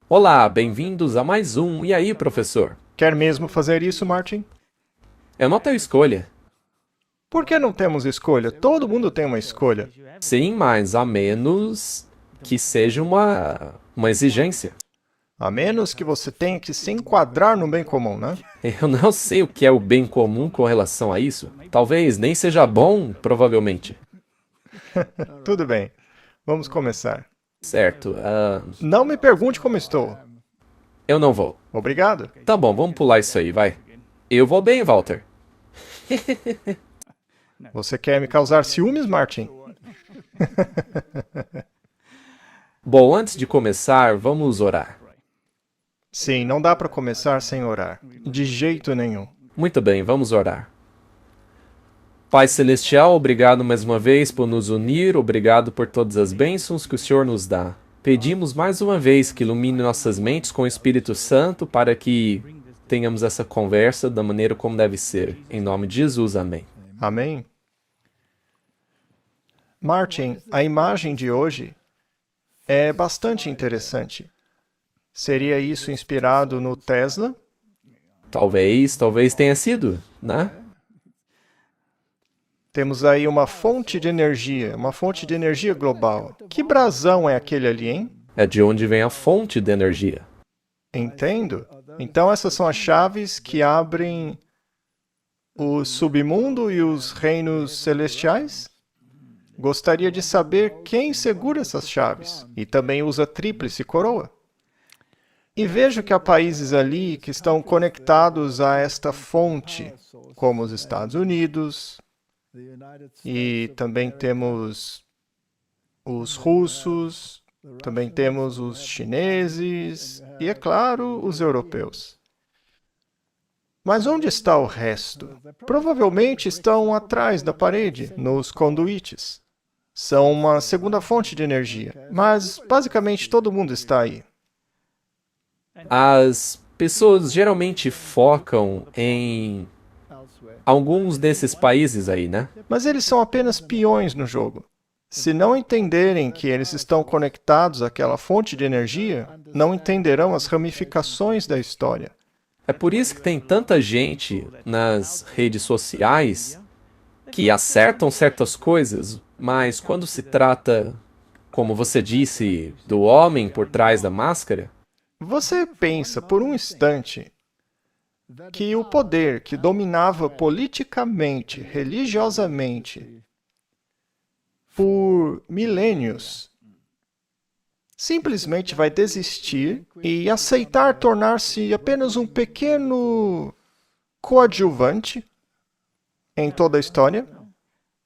Olá, bem-vindos a mais um. E aí, professor? Quer mesmo fazer isso, Martin? Eu não tenho escolha. Por que não temos escolha? Todo mundo tem uma escolha. Sim, mas a menos que seja uma exigência. A menos que você tenha que se enquadrar no bem comum, né? Eu não sei o que é o bem comum com relação a isso. Talvez nem seja bom, provavelmente. Tudo bem. Vamos começar. Certo, Não me pergunte como estou. eu não vou. Obrigado. Tá bom, vamos pular isso aí, vai. Eu vou bem, Walter. Você quer me causar ciúmes, Martin? Bom, antes de começar, vamos orar. Sim, não dá para começar sem orar. De jeito nenhum. Muito bem, vamos orar. Pai Celestial, obrigado mais uma vez por nos unir, obrigado por todas as bênçãos que o Senhor nos dá. Pedimos mais uma vez que ilumine nossas mentes com o Espírito Santo para que tenhamos essa conversa da maneira como deve ser. Em nome de Jesus, amém. Amém? Martin, a imagem de hoje é bastante interessante. Seria isso inspirado no Tesla? Talvez tenha sido, né? Temos aí uma fonte de energia global. Que brasão é aquele ali, hein? É de onde vem a fonte de energia. Entendo. Então essas são as chaves que abrem o submundo e os reinos celestiais? Gostaria de saber quem segura essas chaves e também usa tríplice coroa. E vejo que há países ali que estão conectados a esta fonte, como os Estados Unidos, e também temos os russos, também temos os chineses e, é claro, os europeus. Mas onde está o resto? Provavelmente estão atrás da parede, nos conduítes. São uma segunda fonte de energia, mas basicamente todo mundo está aí. As pessoas geralmente focam em alguns desses países aí, né? Mas eles são apenas peões no jogo. Se não entenderem que eles estão conectados àquela fonte de energia, não entenderão as ramificações da história. É por isso que tem tanta gente nas redes sociais que acertam certas coisas, mas quando se trata, como você disse, do homem por trás da máscara, Você pensa por um instante que o poder que dominava politicamente, religiosamente, por milênios, simplesmente vai desistir e aceitar tornar-se apenas um pequeno coadjuvante em toda a história?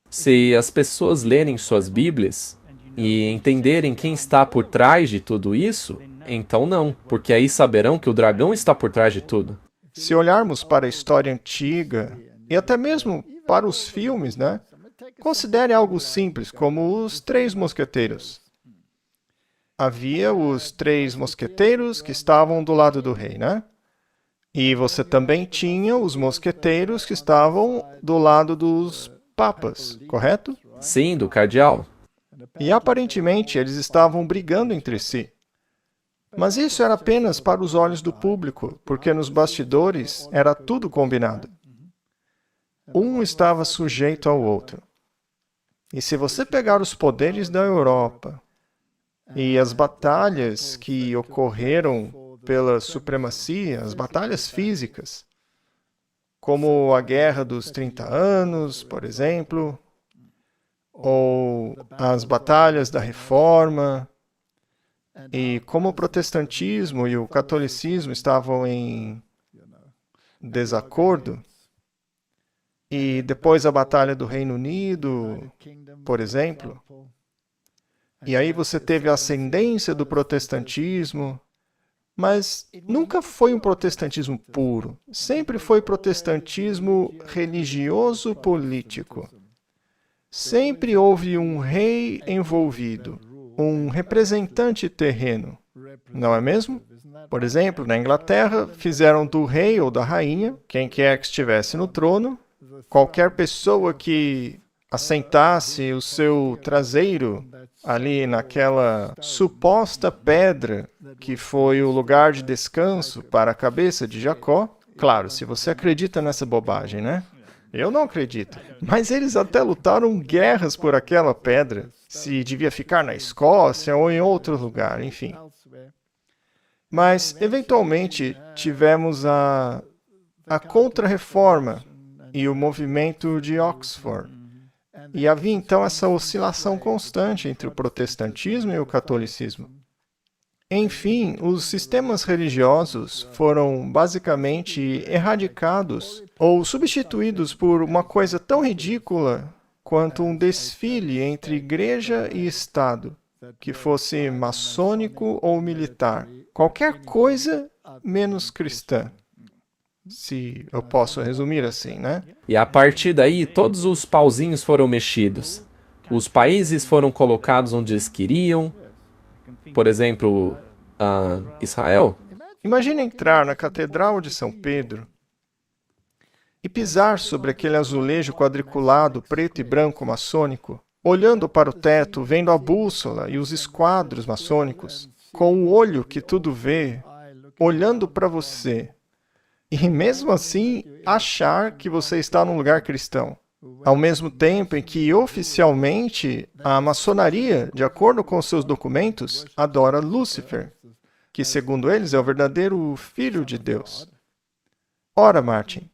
se as pessoas lerem suas Bíblias e entenderem quem está por trás de tudo isso, então não, porque aí saberão que o dragão está por trás de tudo. Se olharmos para a história antiga e até mesmo para os filmes, né? Considere algo simples, como os Três Mosqueteiros. Havia os Três Mosqueteiros que estavam do lado do rei, né? E você também tinha os mosqueteiros que estavam do lado dos papas, correto? Sim, do cardeal. E aparentemente eles estavam brigando entre si. Mas isso era apenas para os olhos do público, porque nos bastidores era tudo combinado. Um estava sujeito ao outro. E se você pegar os poderes da Europa e as batalhas que ocorreram pela supremacia, as batalhas físicas, como a Guerra dos 30 Anos, por exemplo, ou as batalhas da Reforma, e como o protestantismo e o catolicismo estavam em desacordo, e depois a Batalha do Reino Unido, por exemplo, e aí você teve a ascendência do protestantismo, mas nunca foi um protestantismo puro, sempre foi protestantismo religioso político. Sempre houve um rei envolvido, um representante terreno, não é mesmo? Por exemplo, na Inglaterra, fizeram do rei ou da rainha, quem quer que estivesse no trono, qualquer pessoa que assentasse o seu traseiro ali naquela suposta pedra que foi o lugar de descanso para a cabeça de Jacó. Claro, se você acredita nessa bobagem, né? Eu não acredito. Mas eles até lutaram guerras por aquela pedra. Se devia ficar na Escócia ou em outro lugar, enfim. Mas, eventualmente, tivemos a Contra-Reforma e o movimento de Oxford. E havia, então, essa oscilação constante entre o protestantismo e o catolicismo. Enfim, os sistemas religiosos foram basicamente erradicados ou substituídos por uma coisa tão ridícula quanto um desfile entre igreja e Estado, que fosse maçônico ou militar. Qualquer coisa menos cristã, se eu posso resumir assim, né? E a partir daí, todos os pauzinhos foram mexidos. Os países foram colocados onde eles queriam. Por exemplo, Israel. Imagine entrar na Catedral de São Pedro e pisar sobre aquele azulejo quadriculado preto e branco maçônico, olhando para o teto, vendo a bússola e os esquadros maçônicos, com o olho que tudo vê, olhando para você, e mesmo assim achar que você está num lugar cristão. Ao mesmo tempo em que, oficialmente, a maçonaria, de acordo com seus documentos, adora Lúcifer, que, segundo eles, é o verdadeiro Filho de Deus. Ora, Martin,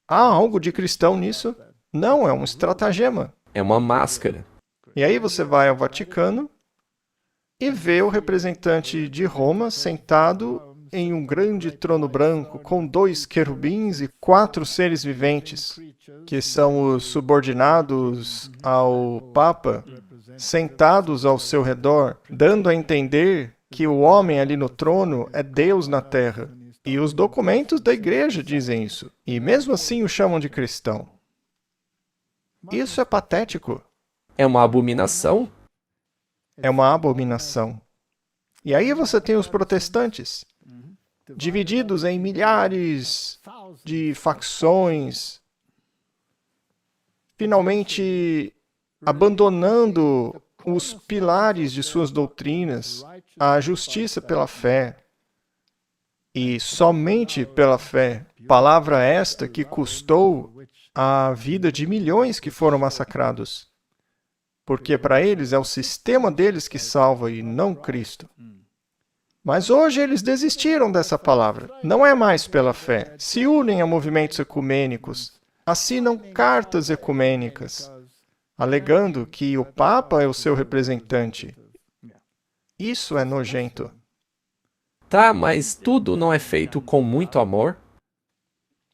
há algo de cristão nisso? Não, é um estratagema. É uma máscara. E aí você vai ao Vaticano e vê o representante de Roma sentado em um grande trono branco com 2 querubins e 4 seres viventes, que são os subordinados ao Papa, sentados ao seu redor, dando a entender que o homem ali no trono é Deus na terra. E os documentos da igreja dizem isso. E mesmo assim o chamam de cristão. Isso é patético. É uma abominação? É uma abominação. E aí você tem os protestantes, divididos em milhares de facções, finalmente abandonando os pilares de suas doutrinas, a justiça pela fé, e somente pela fé, palavra esta que custou a vida de milhões que foram massacrados, porque para eles é o sistema deles que salva e não Cristo. Mas hoje eles desistiram dessa palavra. Não é mais pela fé. Se unem a movimentos ecumênicos, assinam cartas ecumênicas, alegando que o Papa é o seu representante. Isso é nojento. Tá, mas tudo não é feito com muito amor?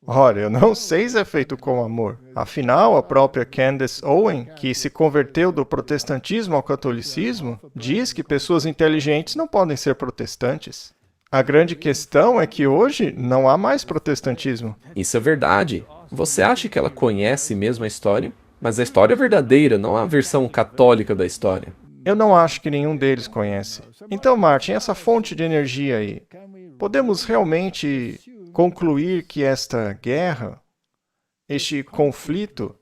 Ora, eu não sei se é feito com amor. Afinal, a própria Candace Owen, que se converteu do protestantismo ao catolicismo, diz que pessoas inteligentes não podem ser protestantes. A grande questão é que hoje não há mais protestantismo. Isso é verdade. Você acha que ela conhece mesmo a história? Mas a história é verdadeira, não a versão católica da história. Eu não acho que nenhum deles conhece. Então, Martin, essa fonte de energia aí, podemos realmente concluir que esta guerra, este conflito,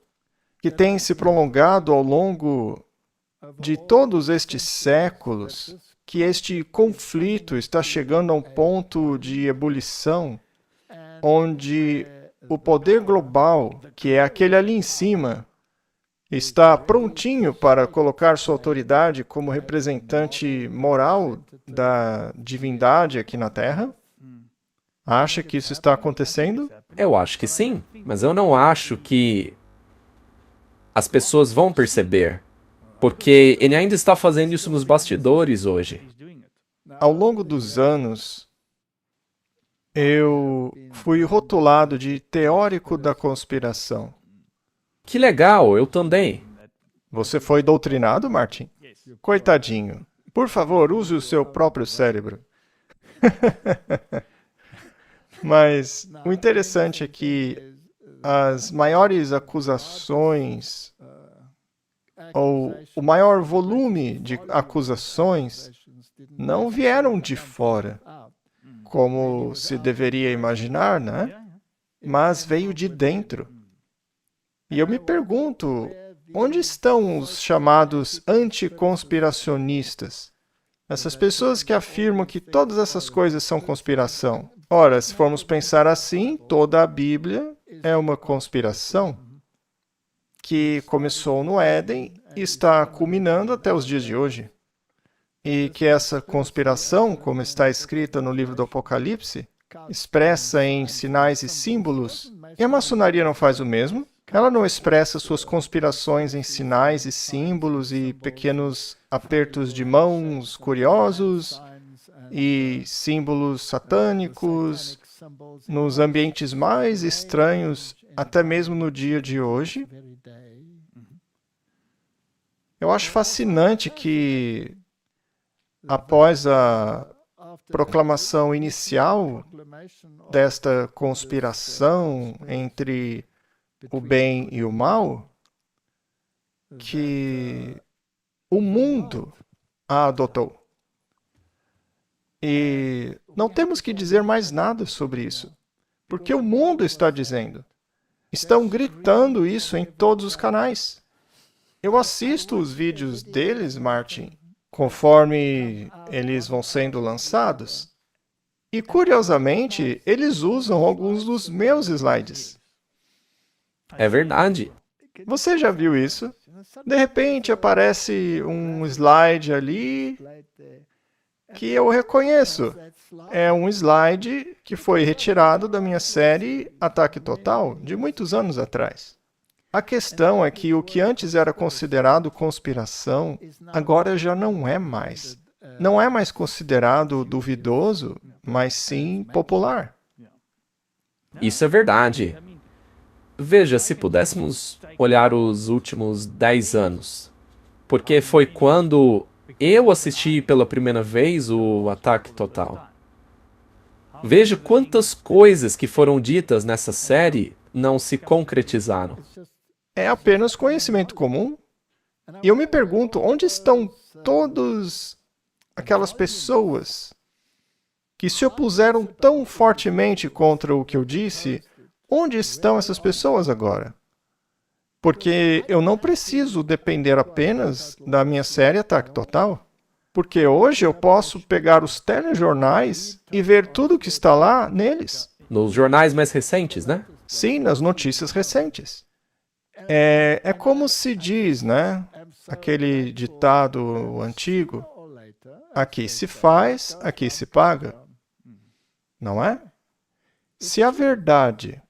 que tem se prolongado ao longo de todos estes séculos, que este conflito está chegando a um ponto de ebulição, onde o poder global, que é aquele ali em cima, está prontinho para colocar sua autoridade como representante moral da divindade aqui na Terra? Acha que isso está acontecendo? Eu acho que sim, mas eu não acho que as pessoas vão perceber, porque ele ainda está fazendo isso nos bastidores hoje. Ao longo dos anos, eu fui rotulado de teórico da conspiração. Que legal, eu também. Você foi doutrinado, Martin? Coitadinho. Por favor, use o seu próprio cérebro. Mas o interessante é que as maiores acusações, ou o maior volume de acusações, não vieram de fora, como se deveria imaginar, né? Mas veio de dentro. E eu me pergunto, Onde estão os chamados anticonspiracionistas? Essas pessoas que afirmam que todas essas coisas são conspiração. Ora, se formos pensar assim, toda a Bíblia é uma conspiração que começou no Éden e está culminando até os dias de hoje. E que essa conspiração, como está escrita no livro do Apocalipse, expressa em sinais e símbolos, e a maçonaria não faz o mesmo? Ela não expressa suas conspirações em sinais e símbolos e pequenos apertos de mãos curiosos e símbolos satânicos nos ambientes mais estranhos, até mesmo no dia de hoje? Eu acho fascinante que, após a proclamação inicial desta conspiração entre o bem e o mal, que o mundo a adotou. E não temos que dizer mais nada sobre isso, porque o mundo está dizendo. Estão gritando isso em todos os canais. Eu assisto os vídeos deles, Martin, conforme eles vão sendo lançados. E, curiosamente, eles usam alguns dos meus slides. É verdade. Você já viu isso? De repente aparece um slide ali que eu reconheço. É um slide que foi retirado da minha série Ataque Total, de muitos anos atrás. A questão é que o que antes era considerado conspiração, agora já não é mais. Não é mais considerado duvidoso, mas sim popular. Isso é verdade. Veja, se pudéssemos olhar os últimos 10 anos, porque foi quando eu assisti pela primeira vez o Ataque Total. Veja quantas coisas que foram ditas nessa série não se concretizaram. É apenas conhecimento comum. E eu me pergunto, onde estão todas aquelas pessoas que se opuseram tão fortemente contra o que eu disse? Onde estão essas pessoas agora? Porque eu não preciso depender apenas da minha série Ataque Total. Porque hoje eu posso pegar os telejornais e ver tudo que está lá neles. Nos jornais mais recentes, né? Sim, nas notícias recentes. É como se diz, né? Aquele ditado antigo. Aqui se faz, aqui se paga. Não é? Se a verdade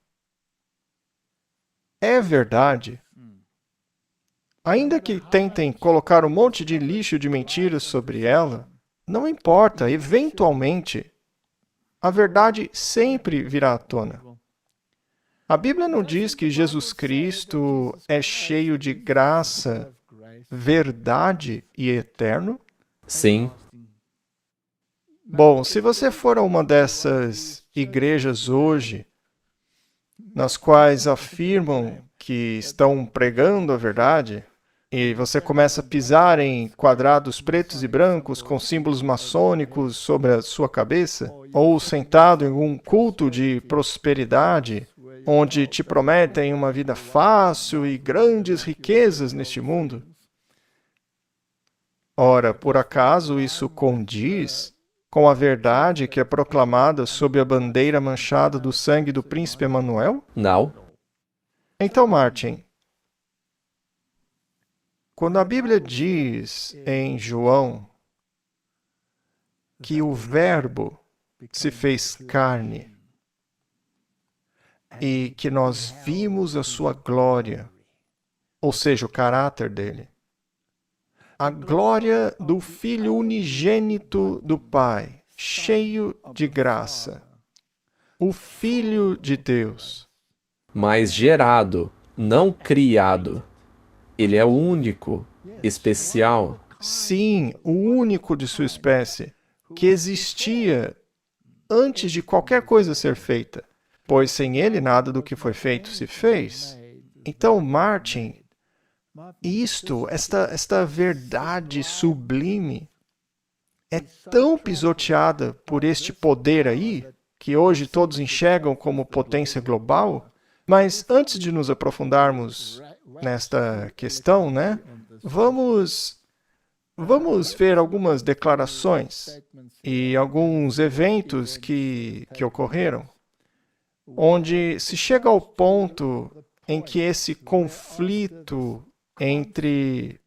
é verdade, ainda que tentem colocar um monte de lixo de mentiras sobre ela, não importa, eventualmente, a verdade sempre virá à tona. A Bíblia não diz que Jesus Cristo é cheio de graça, verdade e eterno? Sim. Bom, se você for a uma dessas igrejas hoje, nas quais afirmam que estão pregando a verdade, e você começa a pisar em quadrados pretos e brancos com símbolos maçônicos sobre a sua cabeça, ou sentado em um culto de prosperidade, onde te prometem uma vida fácil e grandes riquezas neste mundo. Ora, por acaso isso condiz com a verdade que é proclamada sob a bandeira manchada do sangue do príncipe Emanuel? Não. Então, Martin, quando a Bíblia diz em João que o Verbo se fez carne e que nós vimos a sua glória, ou seja, o caráter dele, a glória do Filho unigênito do Pai, cheio de graça, o Filho de Deus. Mas gerado, não criado. Ele é único, especial. Sim, o único de sua espécie, que existia antes de qualquer coisa ser feita, pois sem ele nada do que foi feito se fez. Então, Martin, esta verdade sublime é tão pisoteada por este poder aí, que hoje todos enxergam como potência global, mas antes de nos aprofundarmos nesta questão, né? Vamos ver algumas declarações e alguns eventos que ocorreram, onde se chega ao ponto em que esse conflito entre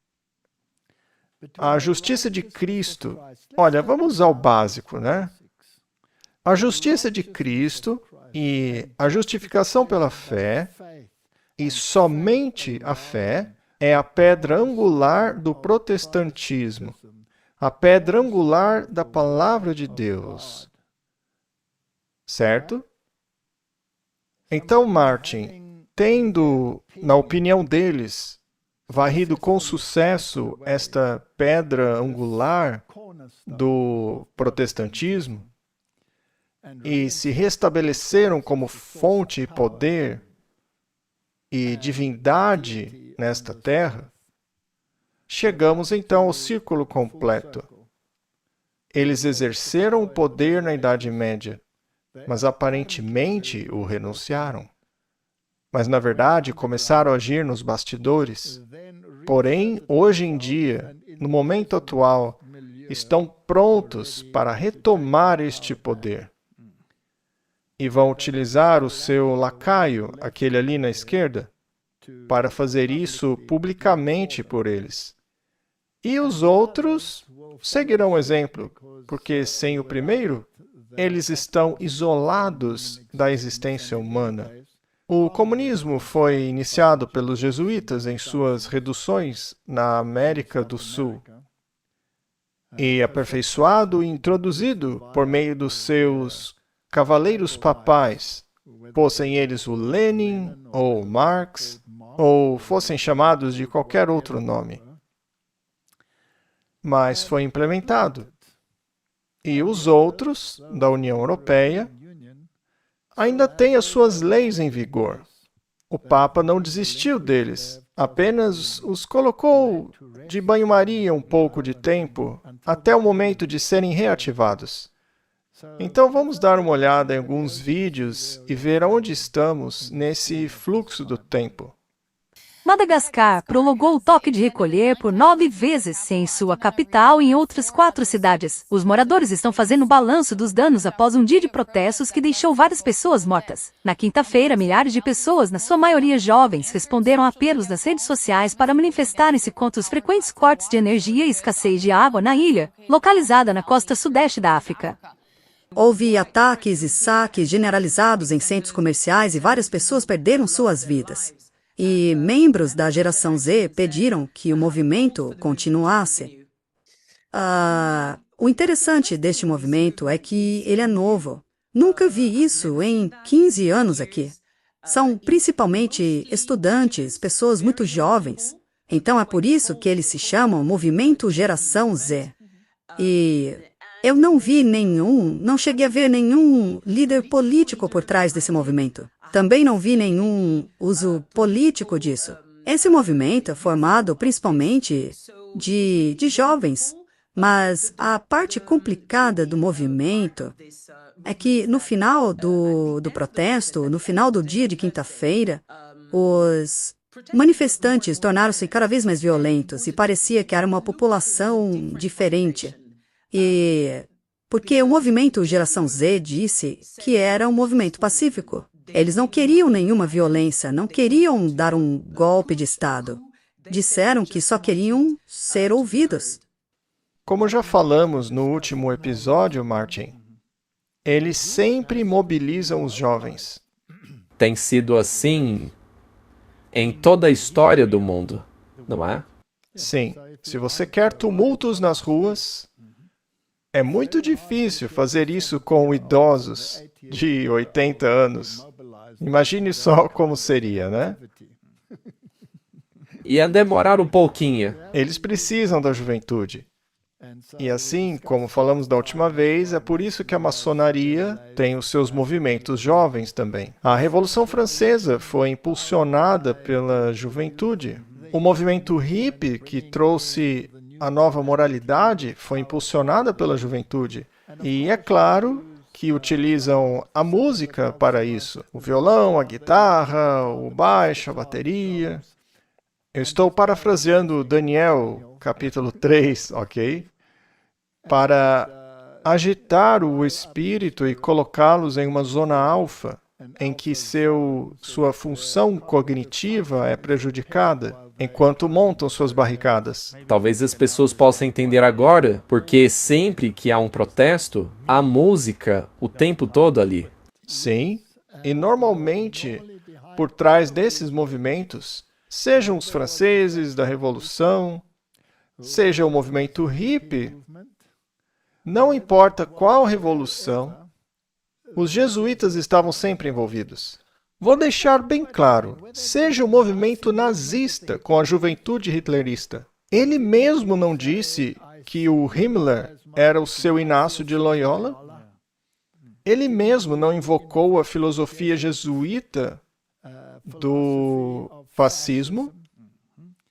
a justiça de Cristo... Olha, vamos usar o básico, né? A justiça de Cristo e a justificação pela fé, e somente a fé, é a pedra angular do protestantismo, a pedra angular da palavra de Deus. Certo? Então, Martin, tendo, na opinião deles, varrido com sucesso esta pedra angular do protestantismo, e se restabeleceram como fonte e poder e divindade nesta terra, chegamos então ao círculo completo. Eles exerceram o poder na Idade Média, mas aparentemente o renunciaram. Mas, na verdade, começaram a agir nos bastidores. Porém, hoje em dia, no momento atual, estão prontos para retomar este poder. E vão utilizar o seu lacaio, aquele ali na esquerda, para fazer isso publicamente por eles. E os outros seguirão o exemplo, porque sem o primeiro, eles estão isolados da existência humana. O comunismo foi iniciado pelos jesuítas em suas reduções na América do Sul e aperfeiçoado e introduzido por meio dos seus cavaleiros papais, fossem eles o Lenin ou Marx, ou fossem chamados de qualquer outro nome. Mas foi implementado. E os outros, da União Europeia, ainda têm as suas leis em vigor. O Papa não desistiu deles, apenas os colocou de banho-maria um pouco de tempo, até o momento de serem reativados. Então vamos dar uma olhada em alguns vídeos e ver aonde estamos nesse fluxo do tempo. Madagascar prolongou o toque de recolher por 9 vezes em sua capital e em outras 4 cidades. Os moradores estão fazendo balanço dos danos após um dia de protestos que deixou várias pessoas mortas. Na quinta-feira, milhares de pessoas, na sua maioria jovens, responderam a apelos nas redes sociais para manifestarem-se contra os frequentes cortes de energia e escassez de água na ilha, localizada na costa sudeste da África. Houve ataques e saques generalizados em centros comerciais e várias pessoas perderam suas vidas. E membros da geração Z pediram que o movimento continuasse. O interessante deste movimento é que ele é novo. Nunca vi isso em 15 anos aqui. São principalmente estudantes, pessoas muito jovens. Então é por isso que eles se chamam Movimento Geração Z. E eu não cheguei a ver nenhum líder político por trás desse movimento. Também não vi nenhum uso político disso. Esse movimento é formado principalmente de jovens, mas a parte complicada do movimento é que no final do protesto, no final do dia de quinta-feira, os manifestantes tornaram-se cada vez mais violentos e parecia que era uma população diferente. Porque o movimento Geração Z disse que era um movimento pacífico. Eles não queriam nenhuma violência, não queriam dar um golpe de Estado. Disseram que só queriam ser ouvidos. Como já falamos no último episódio, Martin, eles sempre mobilizam os jovens. Tem sido assim em toda a história do mundo, não é? Sim. Se você quer tumultos nas ruas, é muito difícil fazer isso com idosos de 80 anos. Imagine só como seria, né? Ia demorar um pouquinho. Eles precisam da juventude. E assim, como falamos da última vez, é por isso que a maçonaria tem os seus movimentos jovens também. A Revolução Francesa foi impulsionada pela juventude. O movimento hippie, que trouxe a nova moralidade, foi impulsionada pela juventude. E é claro que utilizam a música para isso. O violão, a guitarra, o baixo, a bateria. Eu estou parafraseando Daniel, capítulo 3, ok? Para agitar o espírito e colocá-los em uma zona alfa, em que sua função cognitiva é prejudicada, enquanto montam suas barricadas. Talvez as pessoas possam entender agora, porque sempre que há um protesto, há música o tempo todo ali. Sim, e normalmente, por trás desses movimentos, sejam os franceses da Revolução, seja o movimento hippie, não importa qual revolução, os jesuítas estavam sempre envolvidos. Vou deixar bem claro, seja o movimento nazista com a juventude hitlerista. Ele mesmo não disse que o Himmler era o seu Inácio de Loyola? Ele mesmo não invocou a filosofia jesuíta do fascismo?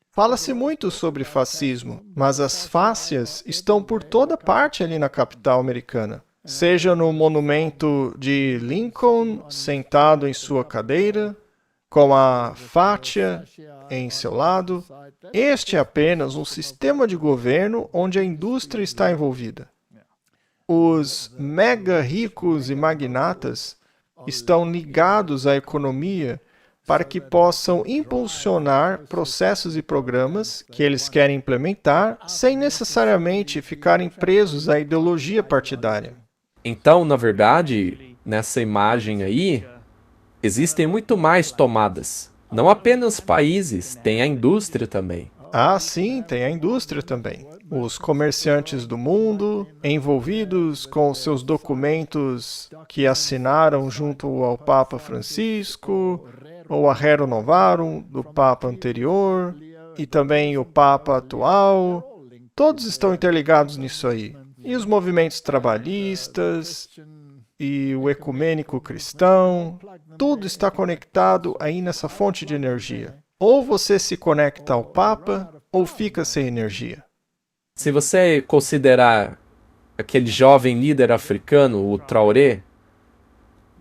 Fala-se muito sobre fascismo, mas as fácias estão por toda parte ali na capital americana. Seja no monumento de Lincoln, sentado em sua cadeira, com a fácia em seu lado. Este é apenas um sistema de governo onde a indústria está envolvida. Os mega ricos e magnatas estão ligados à economia para que possam impulsionar processos e programas que eles querem implementar sem necessariamente ficarem presos à ideologia partidária. Então, na verdade, nessa imagem aí, existem muito mais tomadas. Não apenas países, tem a indústria também. Ah, sim, tem a indústria também. Os comerciantes do mundo, envolvidos com seus documentos que assinaram junto ao Papa Francisco, ou a Rerum Novarum do Papa anterior, e também o Papa atual, todos estão interligados nisso aí. E os movimentos trabalhistas, e o ecumênico cristão, tudo está conectado aí nessa fonte de energia. Ou você se conecta ao Papa, ou fica sem energia. Se você considerar aquele jovem líder africano, o Traoré,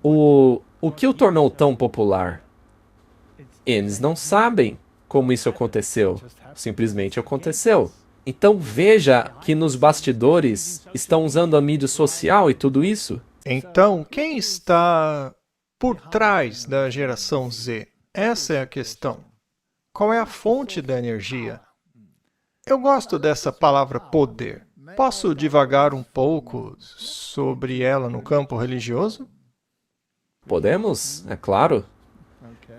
o que o tornou tão popular? Eles não sabem como isso aconteceu. Simplesmente aconteceu. Então veja que nos bastidores estão usando a mídia social e tudo isso. Então, quem está por trás da geração Z? Essa é a questão. Qual é a fonte da energia? Eu gosto dessa palavra poder. Posso divagar um pouco sobre ela no campo religioso? Podemos, é claro.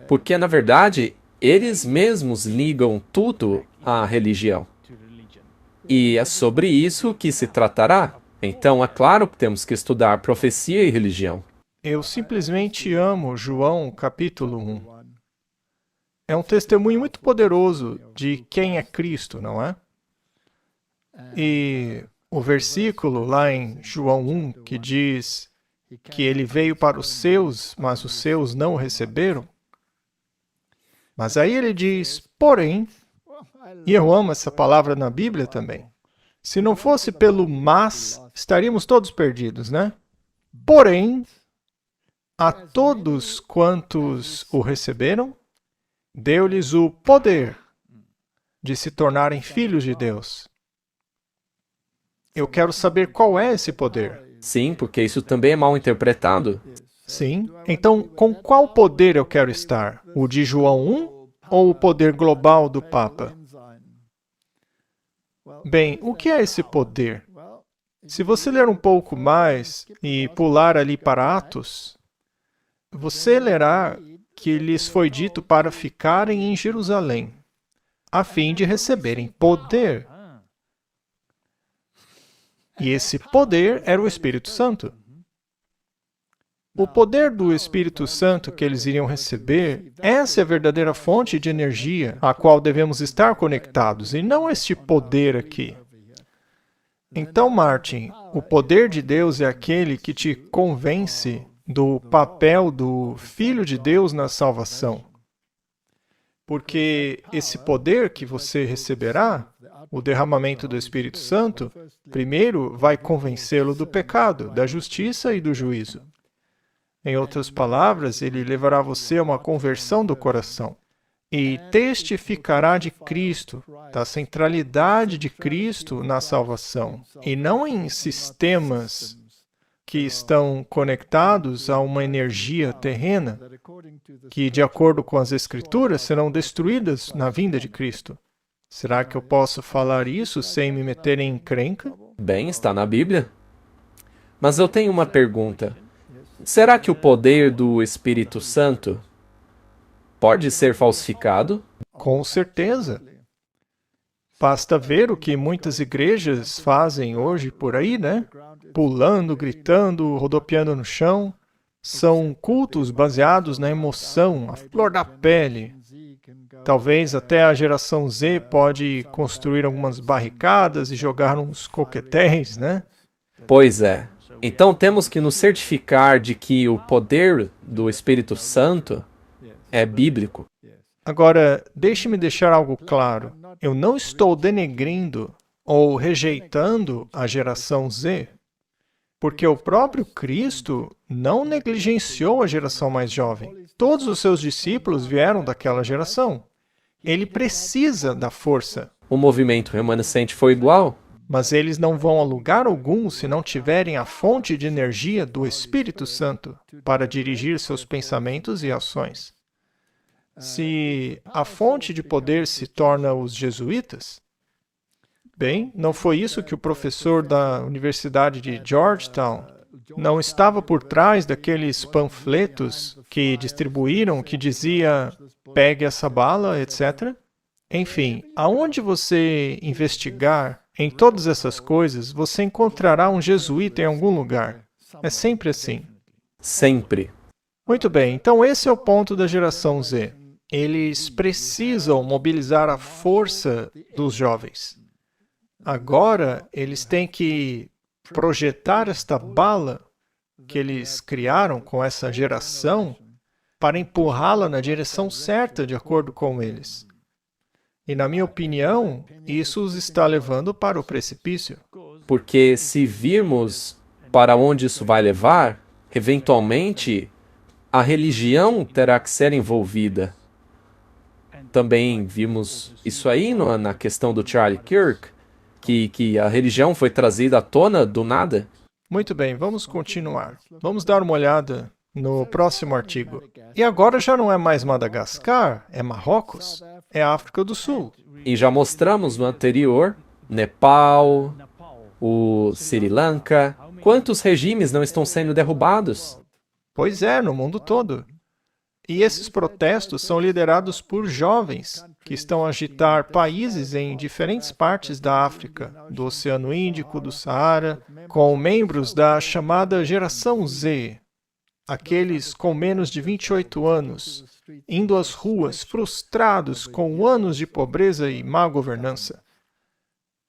Porque, na verdade, eles mesmos ligam tudo à religião. E é sobre isso que se tratará. Então, é claro que temos que estudar profecia e religião. Eu simplesmente amo João, capítulo 1. É um testemunho muito poderoso de quem é Cristo, não é? E o versículo lá em João 1, que diz que ele veio para os seus, mas os seus não o receberam. Mas aí ele diz, porém, e eu amo essa palavra na Bíblia também, se não fosse pelo mas, estaríamos todos perdidos, né? Porém, a todos quantos o receberam, deu-lhes o poder de se tornarem filhos de Deus. Eu quero saber qual é esse poder. Sim, porque isso também é mal interpretado. Sim. Então, com qual poder eu quero estar? O de João 1 ou o poder global do Papa? Bem, o que é esse poder? Se você ler um pouco mais e pular ali para Atos, você lerá que lhes foi dito para ficarem em Jerusalém, a fim de receberem poder. E esse poder era o Espírito Santo. O poder do Espírito Santo que eles iriam receber, essa é a verdadeira fonte de energia a qual devemos estar conectados, e não este poder aqui. Então, Martin, o poder de Deus é aquele que te convence do papel do Filho de Deus na salvação. Porque esse poder que você receberá, o derramamento do Espírito Santo, primeiro vai convencê-lo do pecado, da justiça e do juízo. Em outras palavras, ele levará você a uma conversão do coração. e testificará de Cristo, da centralidade de Cristo na salvação, e não em sistemas que estão conectados a uma energia terrena, que, de acordo com as Escrituras, serão destruídas na vinda de Cristo. Será que eu posso falar isso sem me meter em encrenca? Bem, está na Bíblia. Mas eu tenho uma pergunta. Será que o poder do Espírito Santo pode ser falsificado? Com certeza. Basta ver o que muitas igrejas fazem hoje por aí, né? Pulando, gritando, rodopiando no chão. São cultos baseados na emoção, a flor da pele. Talvez até a geração Z pode construir algumas barricadas e jogar uns coquetéis, né? Pois é. Então temos que nos certificar de que o poder do Espírito Santo é bíblico. Agora, deixe-me deixar algo claro. Eu não estou denegrindo ou rejeitando a geração Z, porque o próprio Cristo não negligenciou a geração mais jovem. Todos os seus discípulos vieram daquela geração. Ele precisa da força, O movimento remanescente foi igual? mas eles não vão a lugar algum se não tiverem a fonte de energia do Espírito Santo para dirigir seus pensamentos e ações. Se a fonte de poder se torna os jesuítas, bem, não foi isso que o professor da Universidade de Georgetown não estava por trás daqueles panfletos que distribuíram que dizia pegue essa bala, etc. Enfim, aonde você investigar em todas essas coisas, você encontrará um jesuíta em algum lugar. É sempre assim. Sempre. Muito bem, então esse é o ponto da geração Z. Eles precisam mobilizar a força dos jovens. Agora, eles têm que projetar esta bala que eles criaram com essa geração para empurrá-la na direção certa, de acordo com eles. E, na minha opinião, isso os está levando para o precipício. Porque se virmos para onde isso vai levar, eventualmente a religião terá que ser envolvida. Também vimos isso aí na questão do Charlie Kirk, que a religião foi trazida à tona do nada. Muito bem, vamos continuar. Vamos dar uma olhada no próximo artigo. E agora já não é mais Madagascar, é Marrocos, é África do Sul. E já mostramos no anterior, Nepal, o Sri Lanka. Quantos regimes não estão sendo derrubados? Pois é, no mundo todo. E esses protestos são liderados por jovens que estão a agitar países em diferentes partes da África, do Oceano Índico, do Saara, com membros da chamada geração Z, aqueles com menos de 28 anos, indo às ruas frustrados com anos de pobreza e má governança.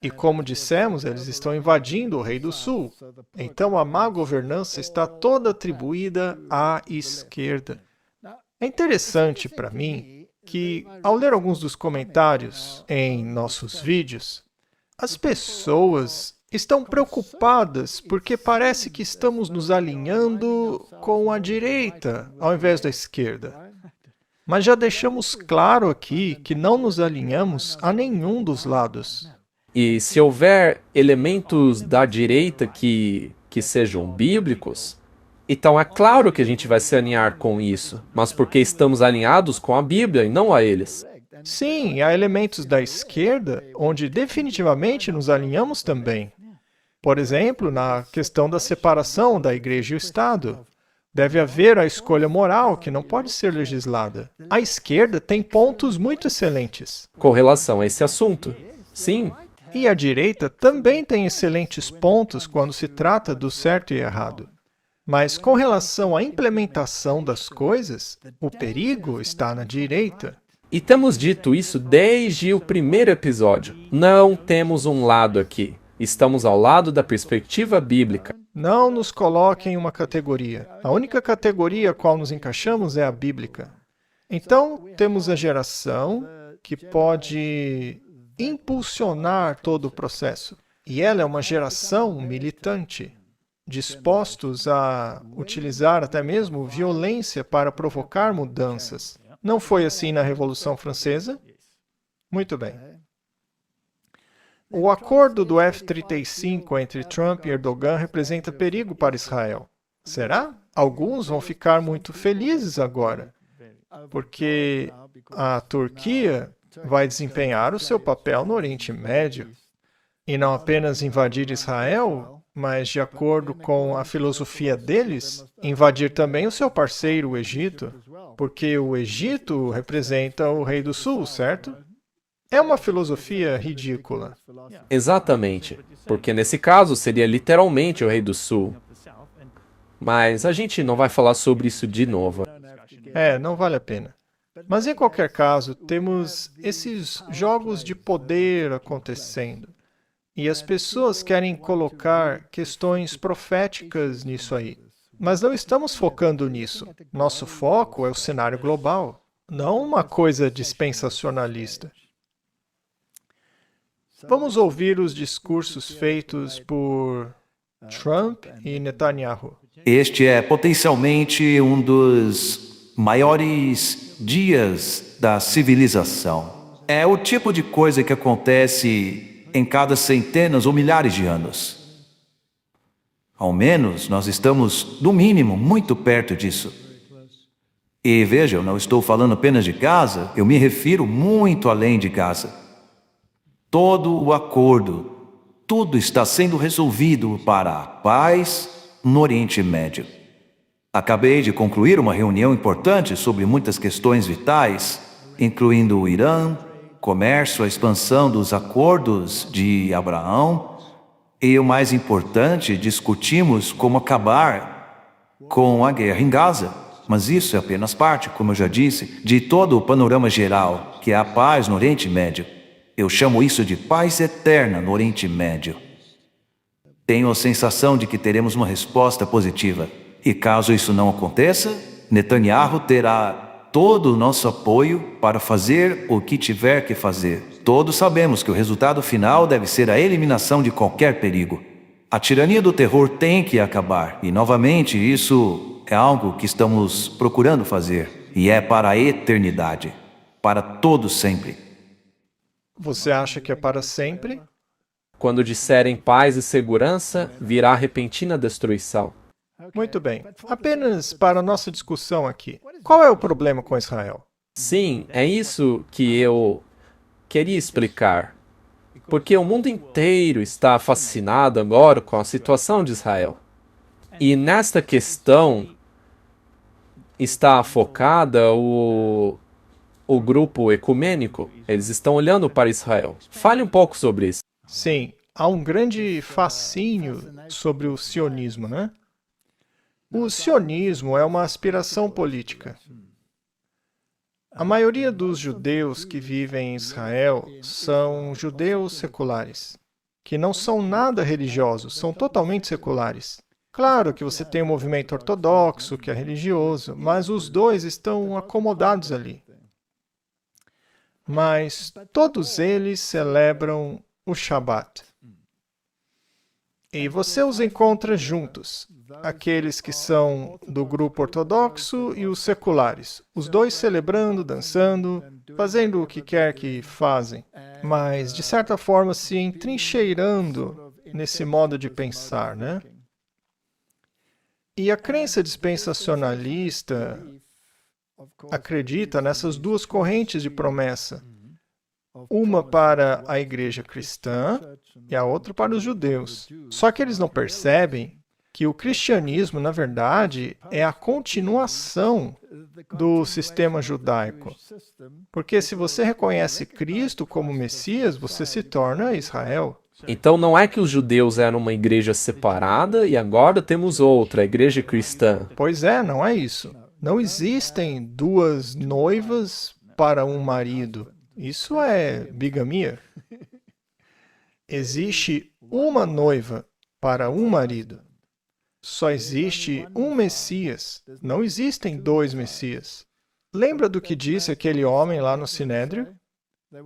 E como dissemos, eles estão invadindo o Rei do Sul. Então a má governança está toda atribuída à esquerda. É interessante para mim que, ao ler alguns dos comentários em nossos vídeos, as pessoas estão preocupadas porque parece que estamos nos alinhando com a direita ao invés da esquerda. Mas já deixamos claro aqui que não nos alinhamos a nenhum dos lados. E se houver elementos da direita que sejam bíblicos, então é claro que a gente vai se alinhar com isso, mas porque estamos alinhados com a Bíblia e não a eles. Sim, há elementos da esquerda onde definitivamente nos alinhamos também. Por exemplo, na questão da separação da igreja e o Estado. Deve haver a escolha moral que não pode ser legislada. A esquerda tem pontos muito excelentes. Com relação a esse assunto. Sim, E a direita também tem excelentes pontos quando se trata do certo e errado. Mas com relação à implementação das coisas, o perigo está na direita. e temos dito isso desde o primeiro episódio. Não temos um lado aqui. Estamos ao lado da perspectiva bíblica. Não nos coloquem em uma categoria. A única categoria a qual nos encaixamos é a bíblica. Então, temos a geração que pode impulsionar todo o processo. E ela é uma geração militante, dispostos a utilizar até mesmo violência para provocar mudanças. Não foi assim na Revolução Francesa? Muito bem. O acordo do F-35 entre Trump e Erdogan representa perigo para Israel. Será? Alguns vão ficar muito felizes agora, porque a Turquia vai desempenhar o seu papel no Oriente Médio e não apenas invadir Israel, mas, de acordo com a filosofia deles, invadir também o seu parceiro, o Egito, porque o Egito representa o Rei do Sul, certo? É uma filosofia ridícula. Exatamente, porque nesse caso seria literalmente o Rei do Sul. Mas a gente não vai falar sobre isso de novo. Não vale a pena. Mas, em qualquer caso, temos esses jogos de poder acontecendo. E as pessoas querem colocar questões proféticas nisso aí. Mas não estamos focando nisso. Nosso foco é o cenário global, não uma coisa dispensacionalista. Vamos ouvir os discursos feitos por Trump e Netanyahu. Este é potencialmente um dos maiores dias da civilização. É o tipo de coisa que acontece em cada centenas ou milhares de anos. Ao menos, nós estamos, no mínimo, muito perto disso. E veja, eu não estou falando apenas de Gaza, eu me refiro muito além de Gaza. Todo o acordo, tudo está sendo resolvido para a paz no Oriente Médio. Acabei de concluir uma reunião importante sobre muitas questões vitais, incluindo o Irã, comércio, a expansão dos acordos de Abraão, e o mais importante, discutimos como acabar com a guerra em Gaza. Mas isso é apenas parte, como eu já disse, de todo o panorama geral, que é a paz no Oriente Médio. Eu chamo isso de paz eterna no Oriente Médio. Tenho a sensação de que teremos uma resposta positiva. E caso isso não aconteça, Netanyahu terá todo o nosso apoio para fazer o que tiver que fazer. Todos sabemos que o resultado final deve ser a eliminação de qualquer perigo. A tirania do terror tem que acabar. E, novamente, isso é algo que estamos procurando fazer. E é para a eternidade. Para todos sempre. Você acha que é para sempre? Quando disserem paz e segurança, virá repentina destruição. Muito bem. Apenas para a nossa discussão aqui. Qual é o problema com Israel? Sim, é isso que eu queria explicar. Porque o mundo inteiro está fascinado agora com a situação de Israel. E nesta questão está focada o grupo ecumênico. Eles estão olhando para Israel. Fale um pouco sobre isso. Sim, há um grande fascínio sobre o sionismo, né? O sionismo é uma aspiração política. A maioria dos judeus que vivem em Israel são judeus seculares, que não são nada religiosos, são totalmente seculares. Claro que você tem o movimento ortodoxo, que é religioso, mas os dois estão acomodados ali. Mas todos eles celebram o Shabat. E você os encontra juntos, aqueles que são do grupo ortodoxo e os seculares, os dois celebrando, dançando, fazendo o que quer que fazem, mas de certa forma se entrincheirando nesse modo de pensar, né? E a crença dispensacionalista acredita nessas duas correntes de promessa. Uma para a igreja cristã e a outra para os judeus. Só que eles não percebem que o cristianismo, na verdade, é a continuação do sistema judaico. Porque se você reconhece Cristo como Messias, você se torna Israel. Então não é que os judeus eram uma igreja separada e agora temos outra, a igreja cristã. Pois é, não é isso. Não existem duas noivas para um marido. Isso é bigamia. Existe uma noiva para um marido. Só existe um Messias. Não existem dois Messias. Lembra do que disse aquele homem lá no Sinédrio?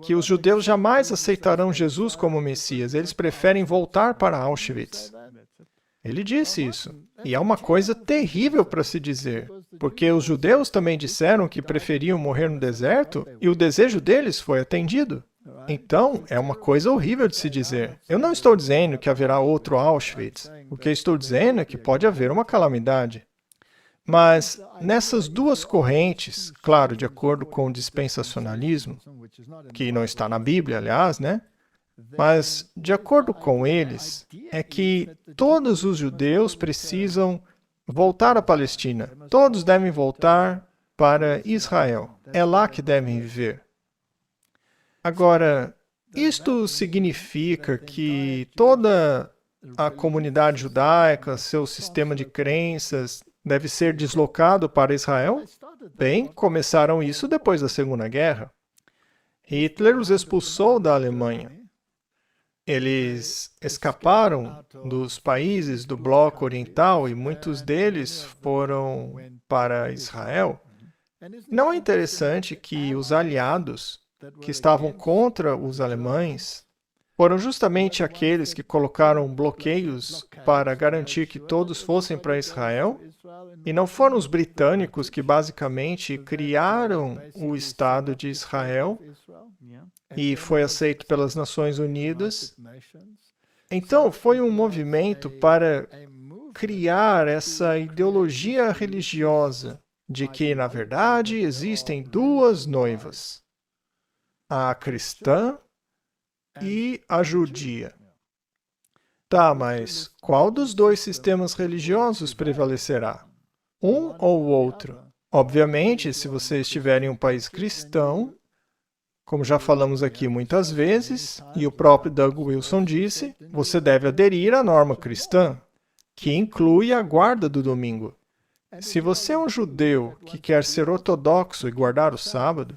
Que os judeus jamais aceitarão Jesus como Messias. Eles preferem voltar para Auschwitz. Ele disse isso. E é uma coisa terrível para se dizer. porque os judeus também disseram que preferiam morrer no deserto e o desejo deles foi atendido. Então, é uma coisa horrível de se dizer. Eu não estou dizendo que haverá outro Auschwitz. O que estou dizendo é que pode haver uma calamidade. Mas nessas duas correntes, claro, de acordo com o dispensacionalismo, que não está na Bíblia, aliás, né? Mas, de acordo com eles, é que todos os judeus precisam voltar à Palestina. Todos devem voltar para Israel. É lá que devem viver. Agora, isto significa que toda a comunidade judaica, seu sistema de crenças, deve ser deslocado para Israel? Bem, começaram isso depois da Segunda Guerra. Hitler os expulsou da Alemanha. Eles escaparam dos países do bloco oriental e muitos deles foram para Israel. Não é interessante que os aliados que estavam contra os alemães foram justamente aqueles que colocaram bloqueios para garantir que todos fossem para Israel? E não foram os britânicos que basicamente criaram o Estado de Israel e foi aceito pelas Nações Unidas? Então, foi um movimento para criar essa ideologia religiosa de que, na verdade, existem duas noivas, a cristã e a judia. Tá, mas qual dos dois sistemas religiosos prevalecerá? Um ou o outro? Obviamente, se você estiver em um país cristão, como já falamos aqui muitas vezes, e o próprio Doug Wilson disse, você deve aderir à norma cristã, que inclui a guarda do domingo. Se você é um judeu que quer ser ortodoxo e guardar o sábado,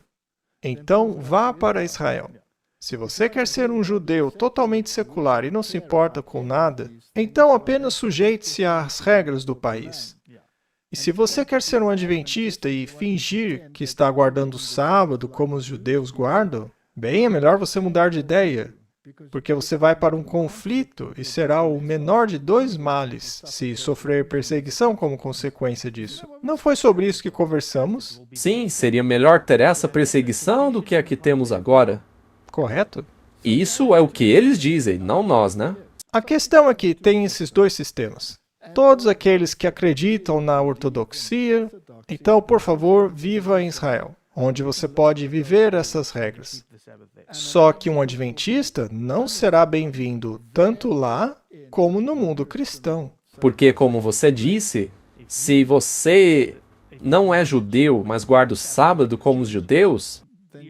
então vá para Israel. Se você quer ser um judeu totalmente secular e não se importa com nada, então apenas sujeite-se às regras do país. E se você quer ser um adventista e fingir que está guardando o sábado como os judeus guardam, bem, é melhor você mudar de ideia, porque você vai para um conflito e será o menor de dois males se sofrer perseguição como consequência disso. Não foi sobre isso que conversamos? Sim, seria melhor ter essa perseguição do que a que temos agora. Correto? Isso é o que eles dizem, não nós, né? A questão é que tem esses dois sistemas. Todos aqueles que acreditam na ortodoxia, então, por favor, viva em Israel, onde você pode viver essas regras. Só que um adventista não será bem-vindo tanto lá como no mundo cristão. Porque, como você disse, se você não é judeu, mas guarda o sábado como os judeus,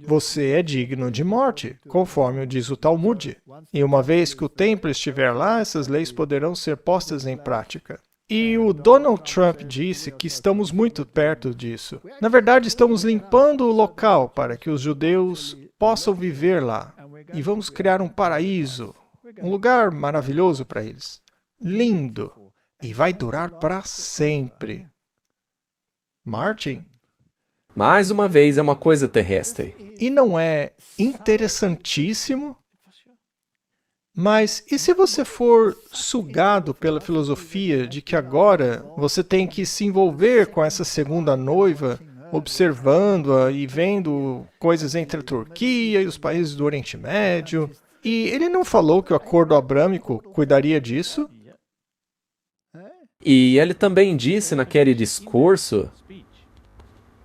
você é digno de morte, conforme diz o Talmud. E uma vez que o templo estiver lá, essas leis poderão ser postas em prática. E o Donald Trump disse que estamos muito perto disso. Na verdade, estamos limpando o local para que os judeus possam viver lá. E vamos criar um paraíso, um lugar maravilhoso para eles. Lindo. E vai durar para sempre. Martin? mais uma vez é uma coisa terrestre. E não é interessantíssimo? Mas e se você for sugado pela filosofia de que agora você tem que se envolver com essa segunda noiva, observando-a e vendo coisas entre a Turquia e os países do Oriente Médio? E ele não falou que o acordo abrâmico cuidaria disso? E ele também disse naquele discurso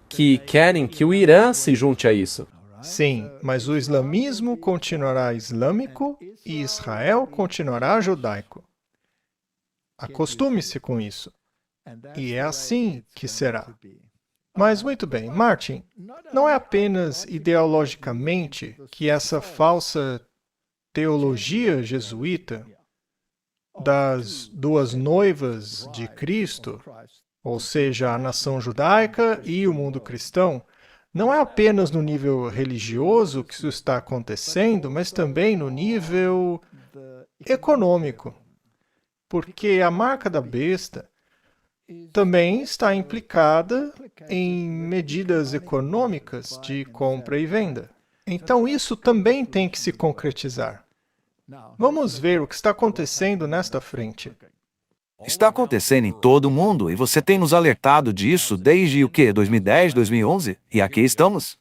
que querem que o Irã se junte a isso. Sim, mas o islamismo continuará islâmico e Israel continuará judaico. Acostume-se com isso. E é assim que será. Mas muito bem, Martin, não é apenas ideologicamente que essa falsa teologia jesuíta das duas noivas de Cristo, ou seja, a nação judaica e o mundo cristão, não é apenas no nível religioso que isso está acontecendo, mas também no nível econômico. Porque a marca da besta também está implicada em medidas econômicas de compra e venda. Então isso também tem que se concretizar. Vamos ver o que está acontecendo nesta frente. Está acontecendo em todo o mundo e você tem nos alertado disso desde o quê? 2010, 2011? E aqui estamos.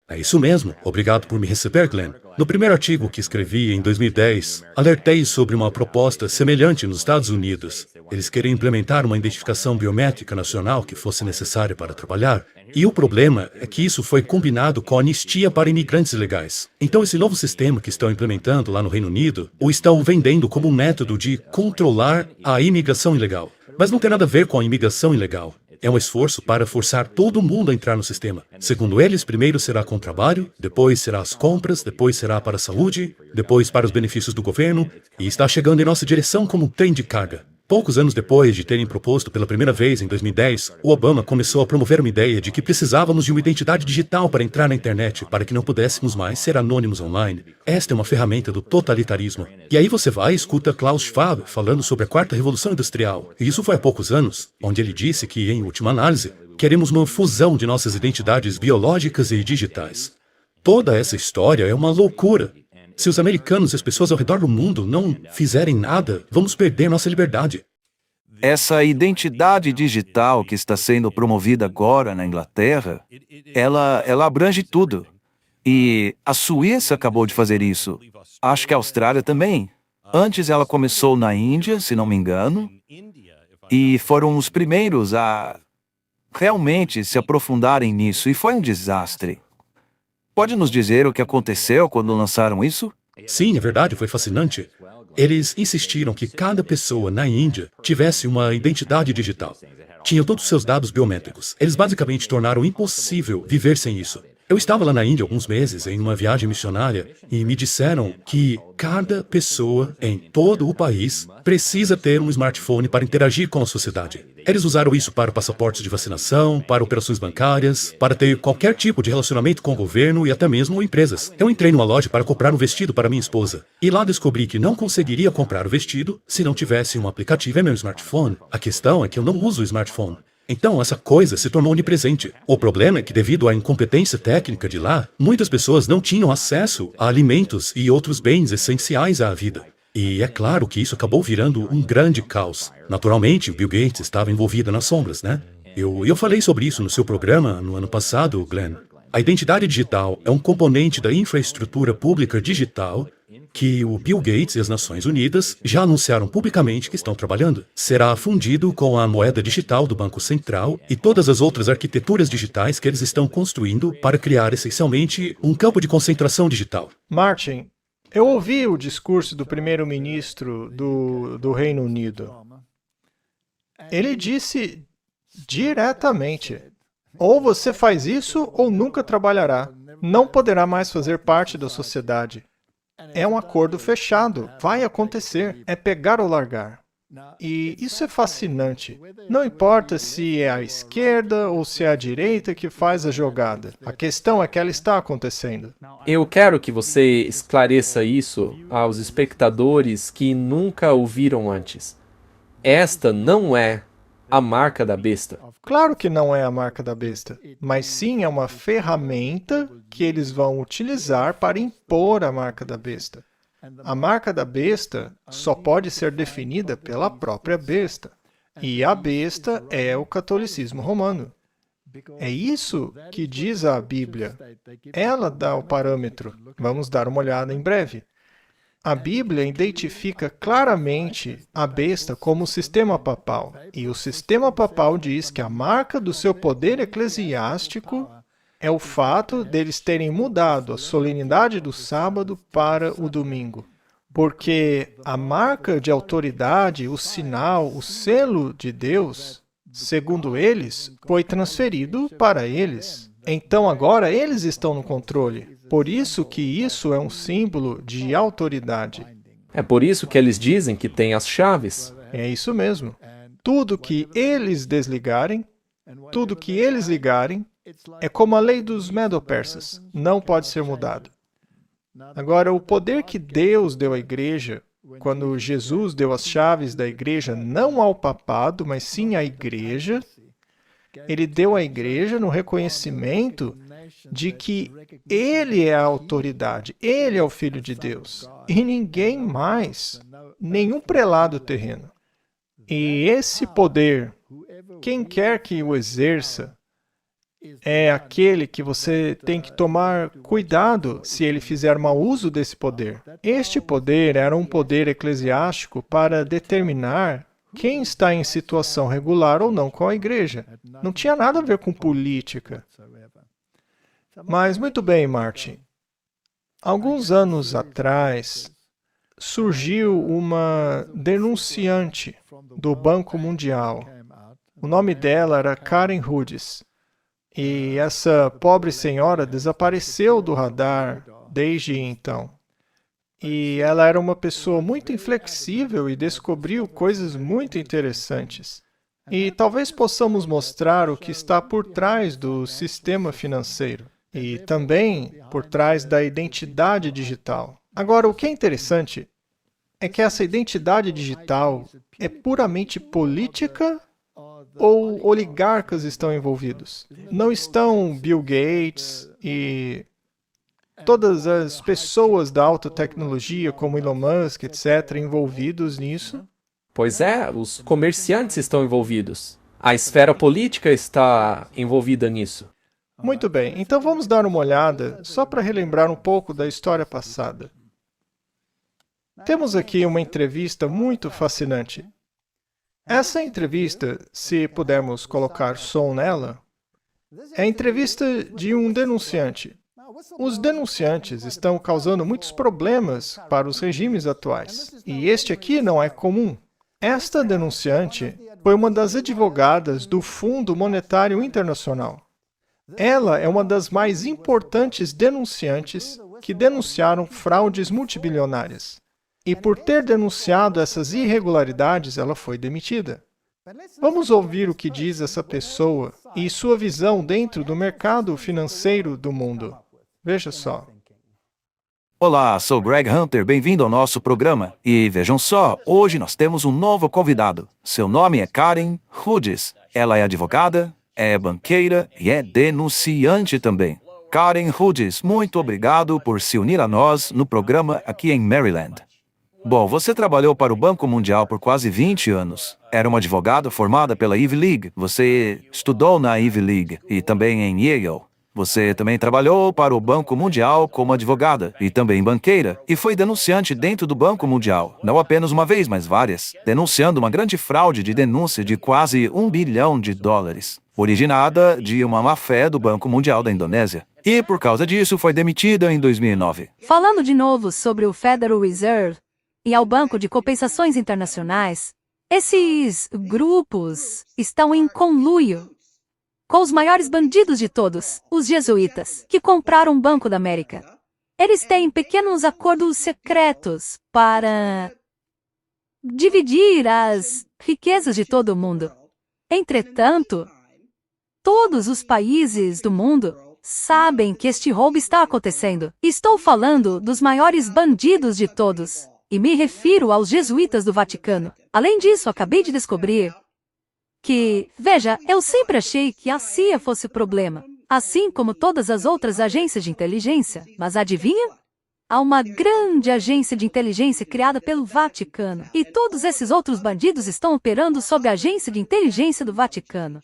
É isso mesmo. Obrigado por me receber, Glenn. No primeiro artigo que escrevi em 2010, alertei sobre uma proposta semelhante nos Estados Unidos. Eles queriam implementar uma identificação biométrica nacional que fosse necessária para trabalhar. E o problema é que isso foi combinado com a anistia para imigrantes ilegais. Então esse novo sistema que estão implementando lá no Reino Unido, o estão vendendo como um método de controlar a imigração ilegal. Mas não tem nada a ver com a imigração ilegal. É um esforço para forçar todo mundo a entrar no sistema. Segundo eles, primeiro será com o trabalho, depois será as compras, depois será para a saúde, depois para os benefícios do governo, e está chegando em nossa direção como um trem de carga. Poucos anos depois de terem proposto pela primeira vez, em 2010, o Obama começou a promover uma ideia de que precisávamos de uma identidade digital para entrar na internet, para que não pudéssemos mais ser anônimos online. Esta é uma ferramenta do totalitarismo. E aí você vai e escuta Klaus Schwab falando sobre a quarta revolução industrial. E isso foi há poucos anos, onde ele disse que, em última análise, queremos uma fusão de nossas identidades biológicas e digitais. Toda essa história é uma loucura. Se os americanos e as pessoas ao redor do mundo não fizerem nada, vamos perder nossa liberdade. Essa identidade digital que está sendo promovida agora na Inglaterra, ela abrange tudo. E a Suíça acabou de fazer isso. Acho que a Austrália também. Antes ela começou na Índia, se não me engano, e foram os primeiros a realmente se aprofundarem nisso, e foi um desastre. Pode nos dizer o que aconteceu quando lançaram isso? Sim, é verdade, foi fascinante. Eles insistiram que cada pessoa na Índia tivesse uma identidade digital. Tinham todos os seus dados biométricos. Eles basicamente tornaram impossível viver sem isso. Eu estava lá na Índia alguns meses, em uma viagem missionária, e me disseram que cada pessoa em todo o país precisa ter um smartphone para interagir com a sociedade. Eles usaram isso para passaportes de vacinação, para operações bancárias, para ter qualquer tipo de relacionamento com o governo e até mesmo empresas. Eu entrei numa loja para comprar um vestido para minha esposa, e lá descobri que não conseguiria comprar o vestido se não tivesse um aplicativo em meu smartphone. A questão é que eu não uso o smartphone. Então, essa coisa se tornou onipresente. O problema é que, devido à incompetência técnica de lá, muitas pessoas não tinham acesso a alimentos e outros bens essenciais à vida. E é claro que isso acabou virando um grande caos. Naturalmente, o Bill Gates estava envolvido nas sombras, né? Eu falei sobre isso no seu programa no ano passado, Glenn. A identidade digital é um componente da infraestrutura pública digital que o Bill Gates e as Nações Unidas já anunciaram publicamente que estão trabalhando. Será fundido com a moeda digital do Banco Central e todas as outras arquiteturas digitais que eles estão construindo para criar essencialmente um campo de concentração digital. Martin, eu ouvi o discurso do primeiro-ministro do Reino Unido. Ele disse diretamente: ou você faz isso ou nunca trabalhará. Não poderá mais fazer parte da sociedade. É um acordo fechado. Vai acontecer. É pegar ou largar. E isso é fascinante. Não importa se é a esquerda ou se é a direita que faz a jogada. A questão é que ela está acontecendo. Eu quero que você esclareça isso aos espectadores que nunca ouviram antes. Esta não é a marca da besta. Claro que não é a marca da besta, mas sim é uma ferramenta que eles vão utilizar para impor a marca da besta. A marca da besta só pode ser definida pela própria besta. E a besta é o catolicismo romano. É isso que diz a Bíblia. Ela dá o parâmetro. Vamos dar uma olhada em breve. A Bíblia identifica claramente a besta como o sistema papal. E o sistema papal diz que a marca do seu poder eclesiástico é o fato deles terem mudado a solenidade do sábado para o domingo. Porque a marca de autoridade, o sinal, o selo de Deus, segundo eles, foi transferido para eles. Então agora eles estão no controle. Por isso que isso é um símbolo de autoridade. É por isso que eles dizem que tem as chaves. É isso mesmo. Tudo que eles desligarem, tudo que eles ligarem, é como a lei dos Medo-Persas. Não pode ser mudado. Agora, o poder que Deus deu à igreja, quando Jesus deu as chaves da igreja, não ao papado, mas sim à igreja, ele deu à igreja no reconhecimento de que ele é a autoridade, ele é o Filho de Deus, e ninguém mais, nenhum prelado terreno. E esse poder, quem quer que o exerça, é aquele que você tem que tomar cuidado se ele fizer mau uso desse poder. Este poder era um poder eclesiástico para determinar quem está em situação regular ou não com a igreja. Não tinha nada a ver com política. Mas, muito bem, Martin. Alguns anos atrás, surgiu uma denunciante do Banco Mundial. O nome dela era Karen Hughes. E essa pobre senhora desapareceu do radar desde então. E ela era uma pessoa muito inflexível e descobriu coisas muito interessantes. E talvez possamos mostrar o que está por trás do sistema financeiro e também por trás da identidade digital. Agora, o que é interessante é que essa identidade digital é puramente política ou oligarcas estão envolvidos? Não estão Bill Gates e todas as pessoas da alta tecnologia, como Elon Musk, etc., envolvidos nisso? Pois é, os comerciantes estão envolvidos. A esfera política está envolvida nisso. Muito bem, então vamos dar uma olhada, só para relembrar um pouco da história passada. Temos aqui uma entrevista muito fascinante. Essa entrevista, se pudermos colocar som nela, é a entrevista de um denunciante. Os denunciantes estão causando muitos problemas para os regimes atuais, e este aqui não é comum. Esta denunciante foi uma das advogadas do Fundo Monetário Internacional. Ela é uma das mais importantes denunciantes que denunciaram fraudes multibilionárias. E por ter denunciado essas irregularidades, ela foi demitida. Vamos ouvir o que diz essa pessoa e sua visão dentro do mercado financeiro do mundo. Veja só. Olá, sou Greg Hunter, bem-vindo ao nosso programa. E vejam só, hoje nós temos um novo convidado. Seu nome é Karen Hughes. Ela é advogada, é banqueira e é denunciante também. Karen Hughes, muito obrigado por se unir a nós no programa aqui em Maryland. Bom, você trabalhou para o Banco Mundial por quase 20 anos. Era uma advogada formada pela Ivy League. Você estudou na Ivy League e também em Yale. Você também trabalhou para o Banco Mundial como advogada e também banqueira e foi denunciante dentro do Banco Mundial, não apenas uma vez, mas várias, denunciando uma grande fraude de denúncia de quase US$ 1 bilhão, originada de uma má-fé do Banco Mundial da Indonésia. E por causa disso foi demitida em 2009. Falando de novo sobre o Federal Reserve e ao Banco de Compensações Internacionais, esses grupos estão em conluio com os maiores bandidos de todos, os jesuítas, que compraram o Banco da América. Eles têm pequenos acordos secretos para dividir as riquezas de todo o mundo. Entretanto, todos os países do mundo sabem que este roubo está acontecendo. Estou falando dos maiores bandidos de todos, e me refiro aos jesuítas do Vaticano. Além disso, acabei de descobrir que, veja, eu sempre achei que a CIA fosse o problema, assim como todas as outras agências de inteligência. Mas adivinha? Há uma grande agência de inteligência criada pelo Vaticano, e todos esses outros bandidos estão operando sob a agência de inteligência do Vaticano.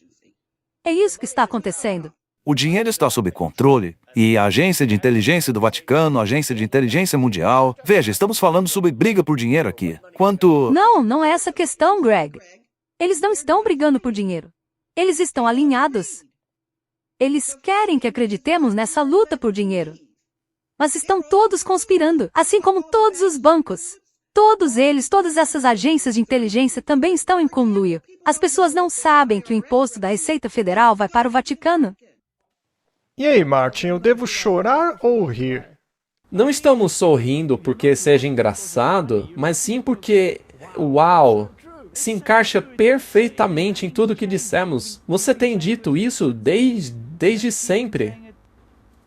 É isso que está acontecendo. O dinheiro está sob controle e a agência de inteligência do Vaticano, a agência de inteligência mundial... Veja, estamos falando sobre briga por dinheiro aqui. Quanto... Não é essa a questão, Greg. Eles não estão brigando por dinheiro. Eles estão alinhados. Eles querem que acreditemos nessa luta por dinheiro. Mas estão todos conspirando, assim como todos os bancos. Todos eles, todas essas agências de inteligência também estão em conluio. As pessoas não sabem que o imposto da Receita Federal vai para o Vaticano. E aí, Martin, eu devo chorar ou rir? Não estamos sorrindo porque seja engraçado, mas sim porque, uau, se encaixa perfeitamente em tudo que dissemos. Você tem dito isso desde sempre.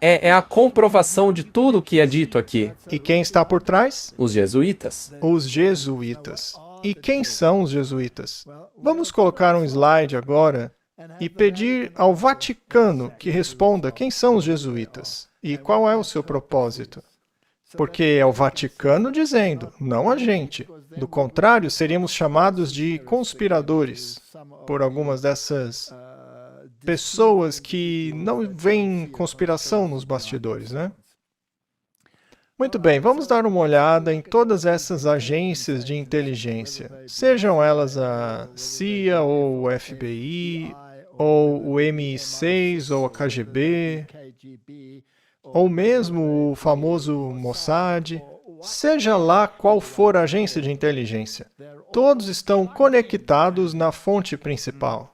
É a comprovação de tudo que é dito aqui. E quem está por trás? Os jesuítas. Os jesuítas. E quem são os jesuítas? Vamos colocar um slide agora e pedir ao Vaticano que responda quem são os jesuítas e qual é o seu propósito. Porque é o Vaticano dizendo, não a gente. Do contrário, seríamos chamados de conspiradores por algumas dessas pessoas que não veem conspiração nos bastidores, né? Muito bem, vamos dar uma olhada em todas essas agências de inteligência, sejam elas a CIA ou o FBI, ou o MI6 ou a KGB, ou mesmo o famoso Mossad, seja lá qual for a agência de inteligência. Todos estão conectados na fonte principal.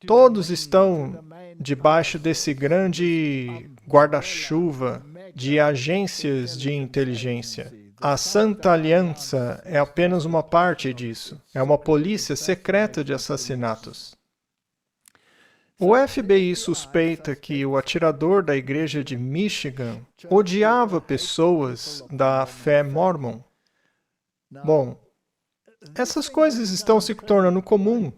Todos estão debaixo desse grande guarda-chuva de agências de inteligência. A Santa Aliança é apenas uma parte disso. É uma polícia secreta de assassinatos. O FBI suspeita que o atirador da igreja de Michigan odiava pessoas da fé mormon. Bom, essas coisas estão se tornando comum.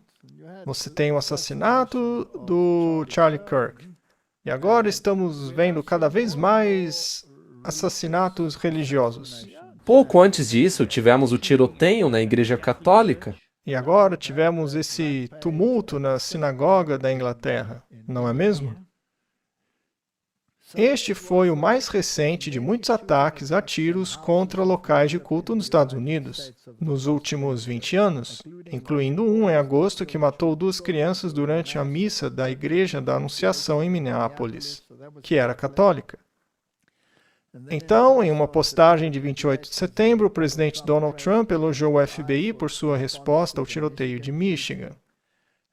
Você tem o assassinato do Charlie Kirk. E agora estamos vendo cada vez mais assassinatos religiosos. Pouco antes disso, tivemos o tiroteio na Igreja Católica. E agora tivemos esse tumulto na sinagoga da Inglaterra, não é mesmo? Este foi o mais recente de muitos ataques a tiros contra locais de culto nos Estados Unidos, nos últimos 20 anos, incluindo um em agosto que matou 2 crianças durante a missa da Igreja da Anunciação em Minneapolis, que era católica. Então, em uma postagem de 28 de setembro, o presidente Donald Trump elogiou o FBI por sua resposta ao tiroteio de Michigan.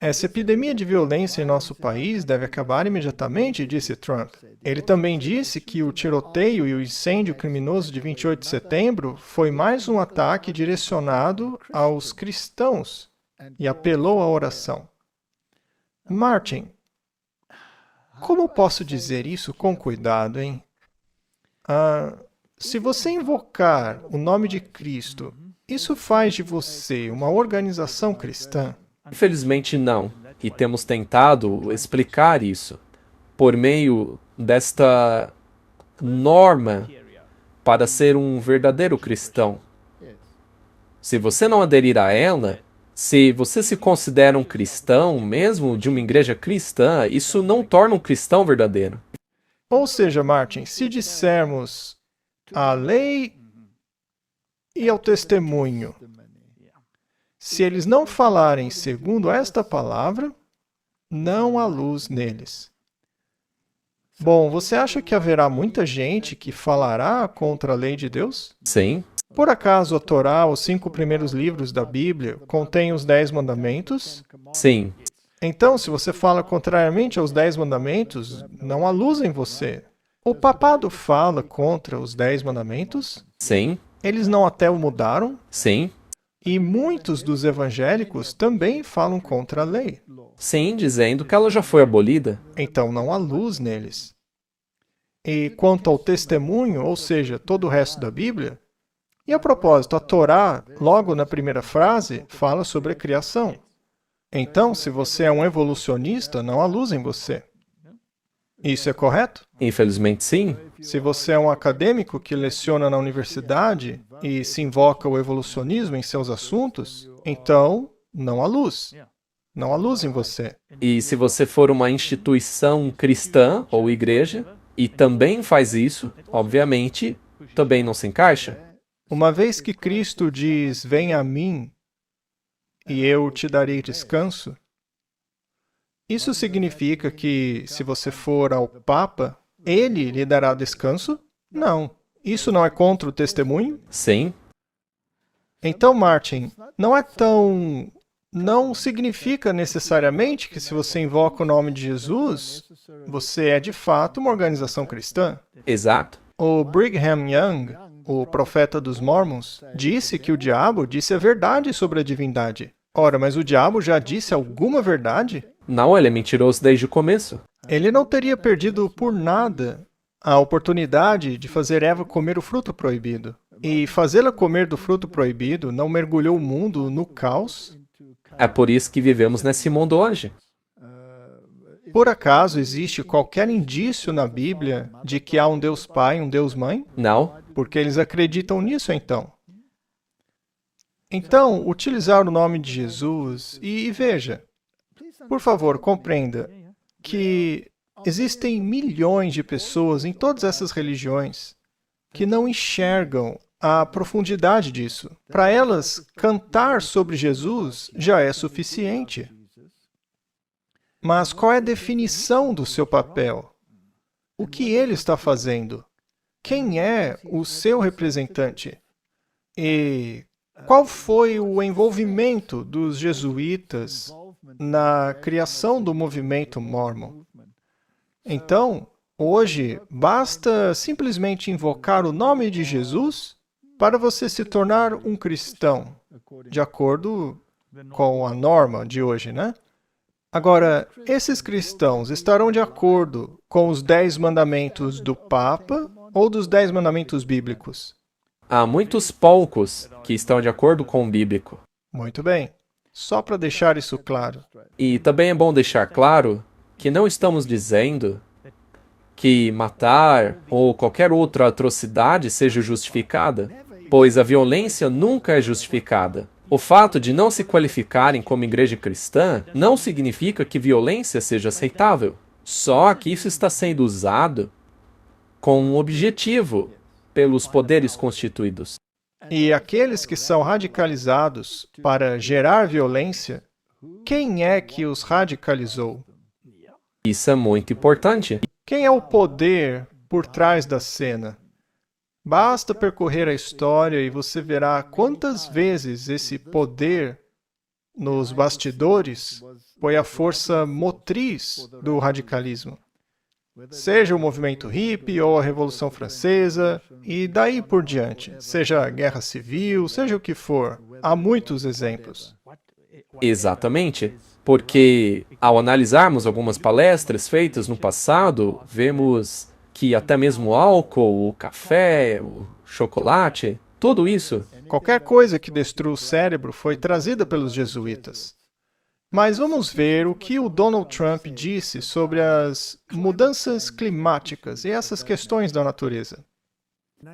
Essa epidemia de violência em nosso país deve acabar imediatamente, disse Trump. Ele também disse que o tiroteio e o incêndio criminoso de 28 de setembro foi mais um ataque direcionado aos cristãos e apelou à oração. Martin, como posso dizer isso com cuidado, hein? Se você invocar o nome de Cristo, isso faz de você uma organização cristã? Infelizmente não, e temos tentado explicar isso por meio desta norma para ser um verdadeiro cristão. Se você não aderir a ela, se você se considera um cristão, mesmo de uma igreja cristã, isso não torna um cristão verdadeiro. Ou seja, Martin, se dissermos a lei e ao testemunho, se eles não falarem segundo esta palavra, não há luz neles. Bom, você acha que haverá muita gente que falará contra a lei de Deus? Sim. Por acaso a Torá, os 5 primeiros livros da Bíblia, contém os 10 mandamentos? Sim. Então, se você fala contrariamente aos 10 mandamentos, não há luz em você. O papado fala contra os 10 mandamentos? Sim. Eles não até o mudaram? Sim. E muitos dos evangélicos também falam contra a lei. Sim, dizendo que ela já foi abolida. Então não há luz neles. E quanto ao testemunho, ou seja, todo o resto da Bíblia, e a propósito, a Torá, logo na primeira frase, fala sobre a criação. Então, se você é um evolucionista, não há luz em você. Isso é correto? Infelizmente sim. Se você é um acadêmico que leciona na universidade e se invoca o evolucionismo em seus assuntos, então não há luz. Não há luz em você. E se você for uma instituição cristã ou igreja, e também faz isso, obviamente, também não se encaixa. Uma vez que Cristo diz, venha a mim, e eu te darei descanso, isso significa que, se você for ao Papa, ele lhe dará descanso? Não. Isso não é contra o testemunho? Sim. Então, Martin, não significa necessariamente que se você invoca o nome de Jesus, você é de fato uma organização cristã. Exato. O Brigham Young, o profeta dos Mormons, disse que o diabo disse a verdade sobre a divindade. Ora, mas o diabo já disse alguma verdade? Não, ele é mentiroso desde o começo. Ele não teria perdido por nada a oportunidade de fazer Eva comer o fruto proibido. E fazê-la comer do fruto proibido não mergulhou o mundo no caos? É por isso que vivemos nesse mundo hoje. Por acaso existe qualquer indício na Bíblia de que há um Deus Pai, um Deus Mãe? Não. porque eles acreditam nisso então. Então, utilizar o nome de Jesus e veja, por favor, compreenda que existem milhões de pessoas em todas essas religiões que não enxergam a profundidade disso. Para elas, cantar sobre Jesus já é suficiente. Mas qual é a definição do seu papel? O que ele está fazendo? Quem é o seu representante? E qual foi o envolvimento dos jesuítas na criação do movimento mórmon? Então, hoje, basta simplesmente invocar o nome de Jesus para você se tornar um cristão, de acordo com a norma de hoje, né? Agora, esses cristãos estarão de acordo com os 10 mandamentos do Papa ou dos 10 mandamentos bíblicos? Há muitos poucos que estão de acordo com o bíblico. Muito bem. Só para deixar isso claro. E também é bom deixar claro que não estamos dizendo que matar ou qualquer outra atrocidade seja justificada, pois a violência nunca é justificada. O fato de não se qualificarem como igreja cristã não significa que violência seja aceitável. Só que isso está sendo usado com um objetivo pelos poderes constituídos. E aqueles que são radicalizados para gerar violência, quem é que os radicalizou? Isso é muito importante. Quem é o poder por trás da cena? Basta percorrer a história e você verá quantas vezes esse poder nos bastidores foi a força motriz do radicalismo. Seja o movimento hippie ou a Revolução Francesa, e daí por diante, seja a Guerra Civil, seja o que for, há muitos exemplos. Exatamente. Porque, ao analisarmos algumas palestras feitas no passado, vemos que até mesmo o álcool, o café, o chocolate, tudo isso. Qualquer coisa que destrua o cérebro foi trazida pelos jesuítas. Mas vamos ver o que o Donald Trump disse sobre as mudanças climáticas e essas questões da natureza.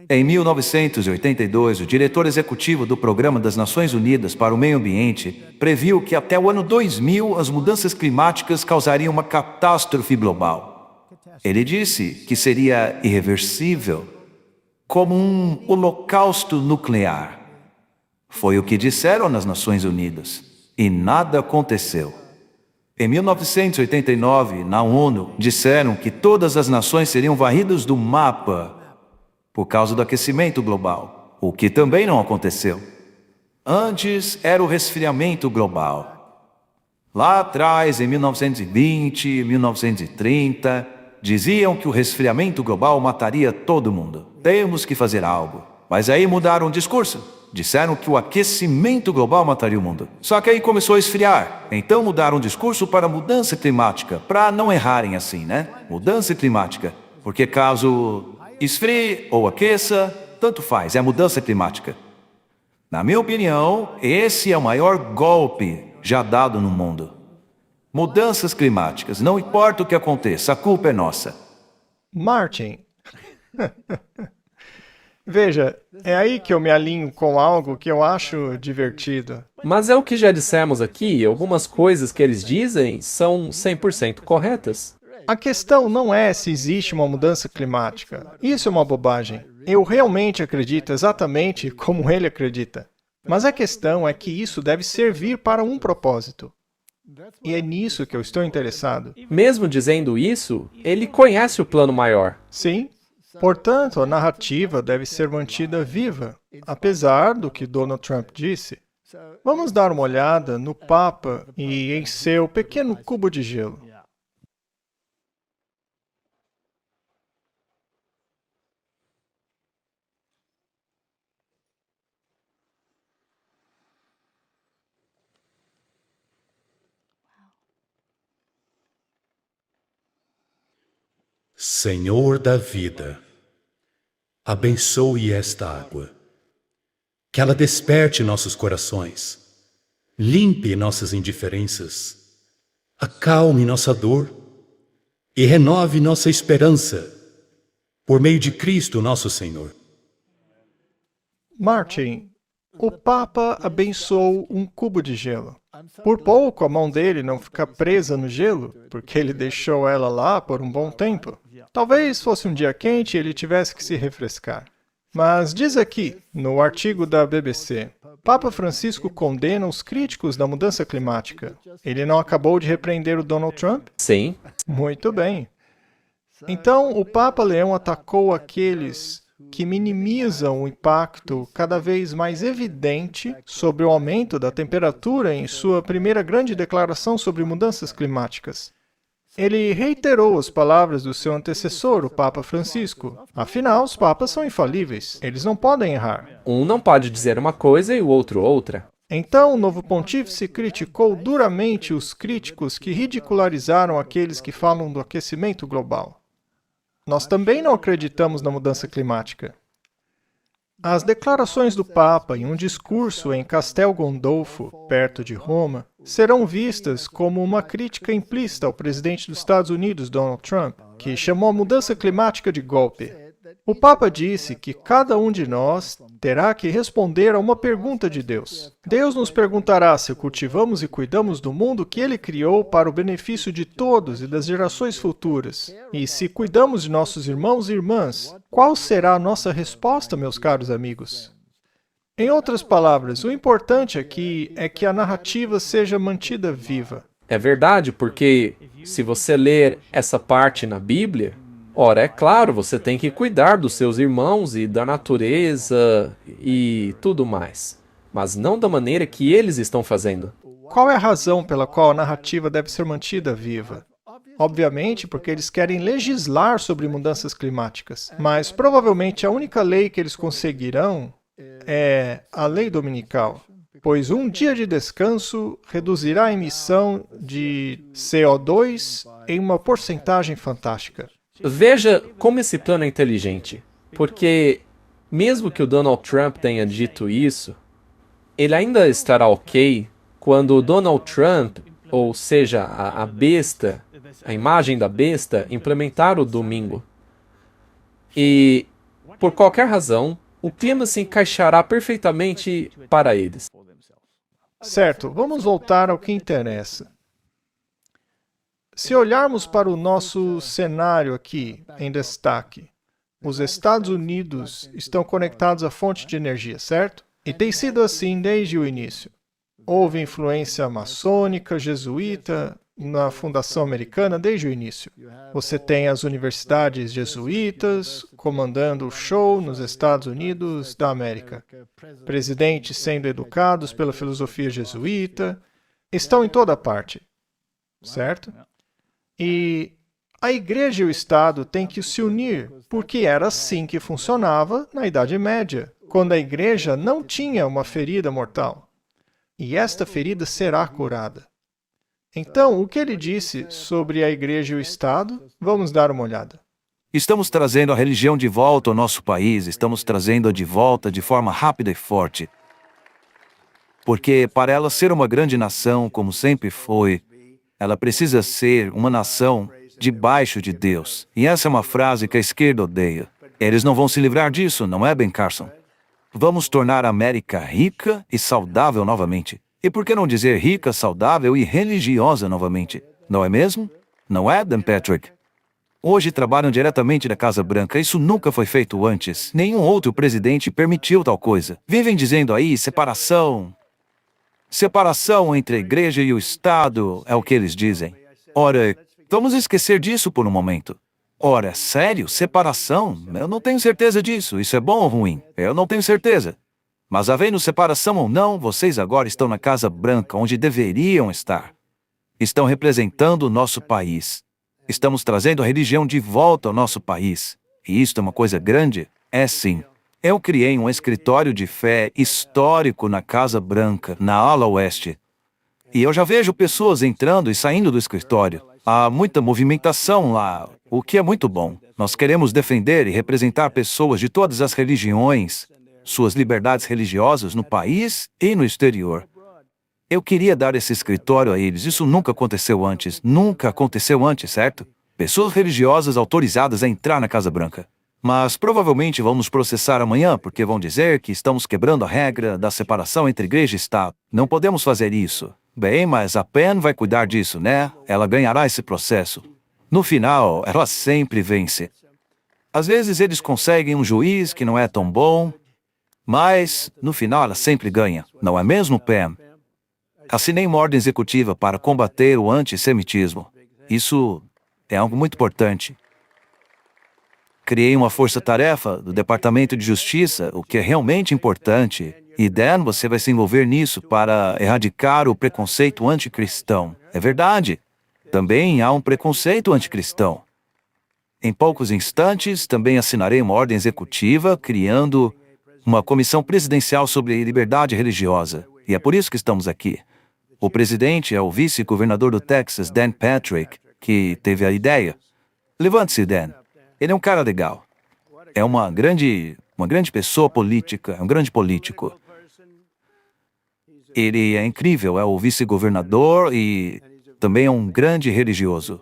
Em 1982, o diretor executivo do Programa das Nações Unidas para o Meio Ambiente previu que até o ano 2000 as mudanças climáticas causariam uma catástrofe global. Ele disse que seria irreversível, como um holocausto nuclear. Foi o que disseram nas Nações Unidas, e nada aconteceu. Em 1989, na ONU, disseram que todas as nações seriam varridas do mapa por causa do aquecimento global, o que também não aconteceu. Antes era o resfriamento global. Lá atrás, em 1920, 1930, diziam que o resfriamento global mataria todo mundo. Temos que fazer algo. Mas aí mudaram o discurso. Disseram que o aquecimento global mataria o mundo. Só que aí começou a esfriar. Então mudaram o discurso para mudança climática, para não errarem assim, né? Mudança climática. Porque caso esfrie ou aqueça, tanto faz, é mudança climática. Na minha opinião, esse é o maior golpe já dado no mundo. Mudanças climáticas, não importa o que aconteça, a culpa é nossa. Martin, veja, é aí que eu me alinho com algo que eu acho divertido. Mas é o que já dissemos aqui, algumas coisas que eles dizem são 100% corretas. A questão não é se existe uma mudança climática. Isso é uma bobagem. Eu realmente acredito exatamente como ele acredita. Mas a questão é que isso deve servir para um propósito. E é nisso que eu estou interessado. Mesmo dizendo isso, ele conhece o plano maior. Sim. Portanto, a narrativa deve ser mantida viva, apesar do que Donald Trump disse. Vamos dar uma olhada no Papa e em seu pequeno cubo de gelo. Senhor da vida, abençoe esta água, que ela desperte nossos corações, limpe nossas indiferenças, acalme nossa dor e renove nossa esperança, por meio de Cristo nosso Senhor. Martin, o Papa abençoou um cubo de gelo. Por pouco a mão dele não fica presa no gelo, porque ele deixou ela lá por um bom tempo. Talvez fosse um dia quente e ele tivesse que se refrescar. Mas diz aqui, no artigo da BBC, Papa Francisco condena os críticos da mudança climática. Ele não acabou de repreender o Donald Trump? Sim. Muito bem. Então, o Papa Leão atacou aqueles que minimizam o impacto cada vez mais evidente sobre o aumento da temperatura em sua primeira grande declaração sobre mudanças climáticas. Ele reiterou as palavras do seu antecessor, o Papa Francisco. Afinal, os papas são infalíveis. Eles não podem errar. Um não pode dizer uma coisa e o outro outra. Então, o novo pontífice criticou duramente os críticos que ridicularizaram aqueles que falam do aquecimento global. Nós também não acreditamos na mudança climática. As declarações do Papa em um discurso em Castel Gandolfo, perto de Roma, serão vistas como uma crítica implícita ao presidente dos Estados Unidos, Donald Trump, que chamou a mudança climática de golpe. O Papa disse que cada um de nós terá que responder a uma pergunta de Deus. Deus nos perguntará se cultivamos e cuidamos do mundo que Ele criou para o benefício de todos e das gerações futuras. E se cuidamos de nossos irmãos e irmãs, qual será a nossa resposta, meus caros amigos? Em outras palavras, o importante aqui é que a narrativa seja mantida viva. É verdade, porque se você ler essa parte na Bíblia, ora, é claro, você tem que cuidar dos seus irmãos e da natureza e tudo mais, mas não da maneira que eles estão fazendo. Qual é a razão pela qual a narrativa deve ser mantida viva? Obviamente, porque eles querem legislar sobre mudanças climáticas, mas provavelmente a única lei que eles conseguirão é a lei dominical, pois um dia de descanso reduzirá a emissão de CO2 em uma porcentagem fantástica. Veja como esse plano é inteligente, porque mesmo que o Donald Trump tenha dito isso, ele ainda estará ok quando o Donald Trump, ou seja, a besta, a imagem da besta, implementar o domingo. E, por qualquer razão, o clima se encaixará perfeitamente para eles. Certo, vamos voltar ao que interessa. Se olharmos para o nosso cenário aqui, em destaque, os Estados Unidos estão conectados à fonte de energia, certo? E tem sido assim desde o início. Houve influência maçônica, jesuíta, na fundação americana desde o início. Você tem as universidades jesuítas comandando o show nos Estados Unidos da América. Presidentes sendo educados pela filosofia jesuíta, estão em toda parte, certo? E a Igreja e o Estado têm que se unir, porque era assim que funcionava na Idade Média, quando a Igreja não tinha uma ferida mortal. E esta ferida será curada. Então, o que ele disse sobre a Igreja e o Estado? Vamos dar uma olhada. Estamos trazendo a religião de volta ao nosso país, estamos trazendo-a de volta de forma rápida e forte. Porque para ela ser uma grande nação, como sempre foi, ela precisa ser uma nação debaixo de Deus. E essa é uma frase que a esquerda odeia. Eles não vão se livrar disso, não é, Ben Carson? Vamos tornar a América rica e saudável novamente. E por que não dizer rica, saudável e religiosa novamente? Não é mesmo? Não é, Dan Patrick? Hoje trabalham diretamente da Casa Branca. Isso nunca foi feito antes. Nenhum outro presidente permitiu tal coisa. Vivem dizendo aí separação. Separação entre a igreja e o Estado é o que eles dizem. Ora, vamos esquecer disso por um momento. Ora, sério? Separação? Eu não tenho certeza disso. Isso é bom ou ruim? Eu não tenho certeza. Mas havendo separação ou não, vocês agora estão na Casa Branca, onde deveriam estar. Estão representando o nosso país. Estamos trazendo a religião de volta ao nosso país. E isto é uma coisa grande? É sim. Eu criei um escritório de fé histórico na Casa Branca, na ala oeste. E eu já vejo pessoas entrando e saindo do escritório. Há muita movimentação lá, o que é muito bom. Nós queremos defender e representar pessoas de todas as religiões, suas liberdades religiosas no país e no exterior. Eu queria dar esse escritório a eles. Isso nunca aconteceu antes. Nunca aconteceu antes, certo? Pessoas religiosas autorizadas a entrar na Casa Branca. Mas provavelmente vão nos processar amanhã porque vão dizer que estamos quebrando a regra da separação entre igreja e Estado. Não podemos fazer isso. Bem, mas a Pen vai cuidar disso, né? Ela ganhará esse processo. No final, ela sempre vence. Às vezes eles conseguem um juiz que não é tão bom, mas no final ela sempre ganha. Não é mesmo, Pen? Assinei uma ordem executiva para combater o antissemitismo. Isso é algo muito importante. Criei uma força-tarefa do Departamento de Justiça, o que é realmente importante. E Dan, você vai se envolver nisso para erradicar o preconceito anticristão. É verdade. Também há um preconceito anticristão. Em poucos instantes, também assinarei uma ordem executiva criando uma comissão presidencial sobre liberdade religiosa. E é por isso que estamos aqui. O presidente é o vice-governador do Texas, Dan Patrick, que teve a ideia. Levante-se, Dan. Ele é um cara legal. É uma grande pessoa política, é um grande político. Ele é incrível, é o vice-governador e também é um grande religioso.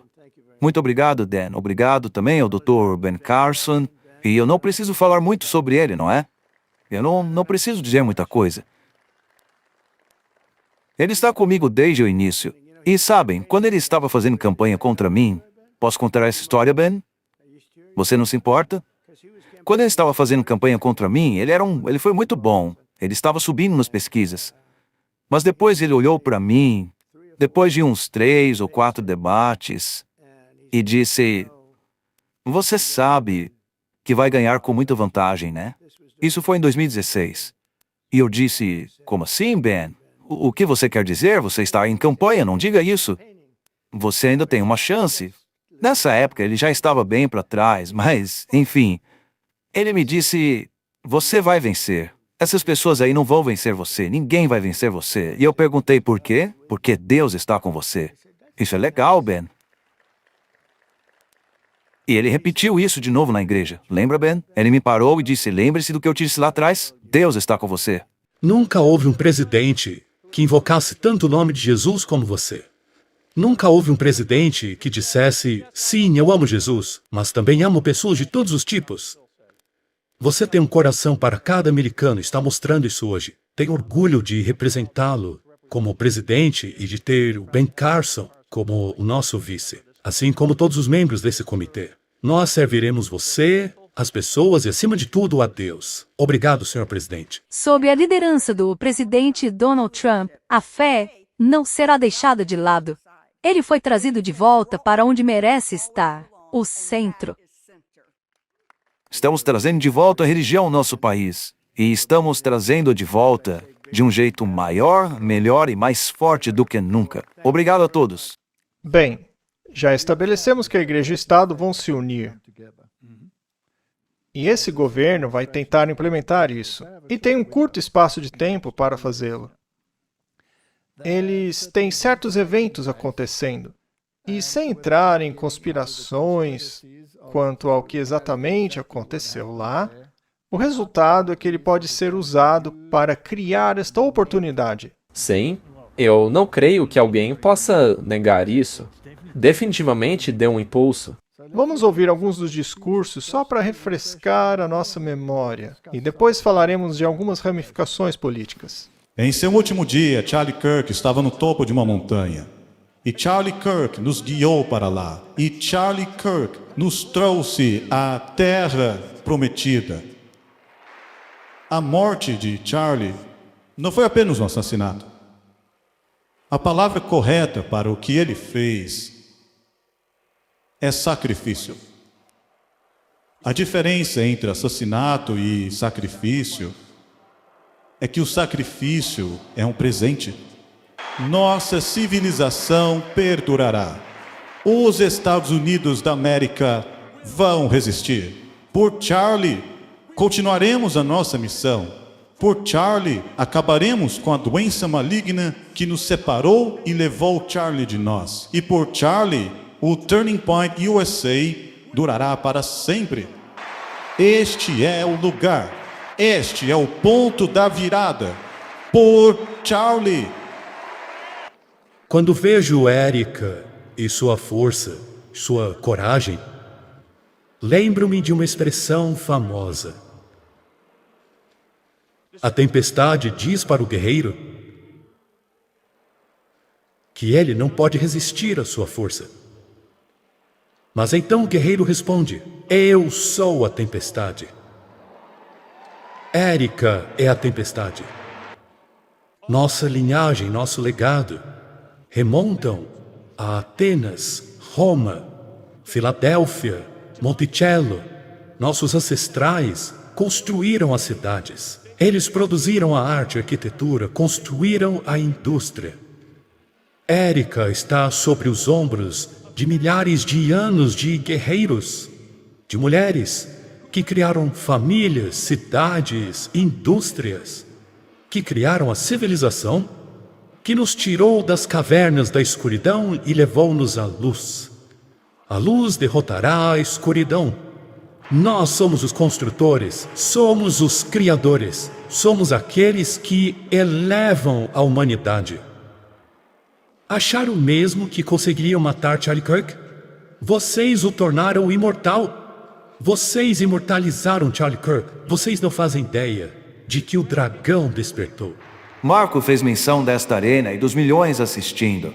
Muito obrigado, Dan. Obrigado também ao Dr. Ben Carson. E eu não preciso falar muito sobre ele, não é? Eu não preciso dizer muita coisa. Ele está comigo desde o início. E sabem, quando ele estava fazendo campanha contra mim... Posso contar essa história, Ben? Você não se importa? Quando ele estava fazendo campanha contra mim, ele foi muito bom. Ele estava subindo nas pesquisas. Mas depois ele olhou para mim, depois de uns 3 ou 4 debates, e disse: "Você sabe que vai ganhar com muita vantagem, né?" Isso foi em 2016. E eu disse: "Como assim, Ben? O que você quer dizer? Você está em campanha, não diga isso. Você ainda tem uma chance." Nessa época ele já estava bem para trás, mas, enfim, ele me disse: "Você vai vencer. Essas pessoas aí não vão vencer você, ninguém vai vencer você." E eu perguntei por quê? Porque Deus está com você. Isso é legal, Ben. E ele repetiu isso de novo na igreja. Lembra, Ben? Ele me parou e disse: "Lembre-se do que eu te disse lá atrás? Deus está com você." Nunca houve um presidente que invocasse tanto o nome de Jesus como você. Nunca houve um presidente que dissesse: "Sim, eu amo Jesus, mas também amo pessoas de todos os tipos." Você tem um coração para cada americano e está mostrando isso hoje. Tenho orgulho de representá-lo como presidente e de ter o Ben Carson como o nosso vice, assim como todos os membros desse comitê. Nós serviremos você, as pessoas e, acima de tudo, a Deus. Obrigado, senhor presidente. Sob a liderança do presidente Donald Trump, a fé não será deixada de lado. Ele foi trazido de volta para onde merece estar, o centro. Estamos trazendo de volta a religião ao nosso país. E estamos trazendo de volta de um jeito maior, melhor e mais forte do que nunca. Obrigado a todos. Bem, já estabelecemos que a igreja e o Estado vão se unir. E esse governo vai tentar implementar isso. E tem um curto espaço de tempo para fazê-lo. Eles têm certos eventos acontecendo. E sem entrar em conspirações quanto ao que exatamente aconteceu lá, o resultado é que ele pode ser usado para criar esta oportunidade. Sim, eu não creio que alguém possa negar isso. Definitivamente deu um impulso. Vamos ouvir alguns dos discursos só para refrescar a nossa memória. E depois falaremos de algumas ramificações políticas. Em seu último dia, Charlie Kirk estava no topo de uma montanha. E Charlie Kirk nos guiou para lá. E Charlie Kirk nos trouxe à terra prometida. A morte de Charlie não foi apenas um assassinato. A palavra correta para o que ele fez é sacrifício. A diferença entre assassinato e sacrifício é que o sacrifício é um presente. Nossa civilização perdurará. Os Estados Unidos da América vão resistir. Por Charlie, continuaremos a nossa missão. Por Charlie, acabaremos com a doença maligna que nos separou e levou Charlie de nós. E por Charlie, o Turning Point USA durará para sempre. Este é o lugar. Este é o ponto da virada. Por Charlie. Quando vejo Erika e sua força, sua coragem, Lembro-me de uma expressão famosa. A tempestade diz para o guerreiro que ele não pode resistir à sua força. Mas então o guerreiro responde: eu sou a tempestade. Érica é a tempestade. Nossa linhagem, nosso legado remontam a Atenas, Roma, Filadélfia, Monticello. Nossos ancestrais construíram as cidades. Eles produziram a arte e a arquitetura, construíram a indústria. Érica está sobre os ombros de milhares de anos de guerreiros, de mulheres que criaram famílias, cidades, indústrias, que criaram a civilização, que nos tirou das cavernas da escuridão e levou-nos à luz. A luz derrotará a escuridão. Nós somos os construtores, somos os criadores, somos aqueles que elevam a humanidade. Acharam mesmo que conseguiriam matar Charlie Kirk? Vocês o tornaram imortal. Vocês imortalizaram Charlie Kirk. Vocês não fazem ideia de que o dragão despertou. Marco fez menção desta arena e dos milhões assistindo.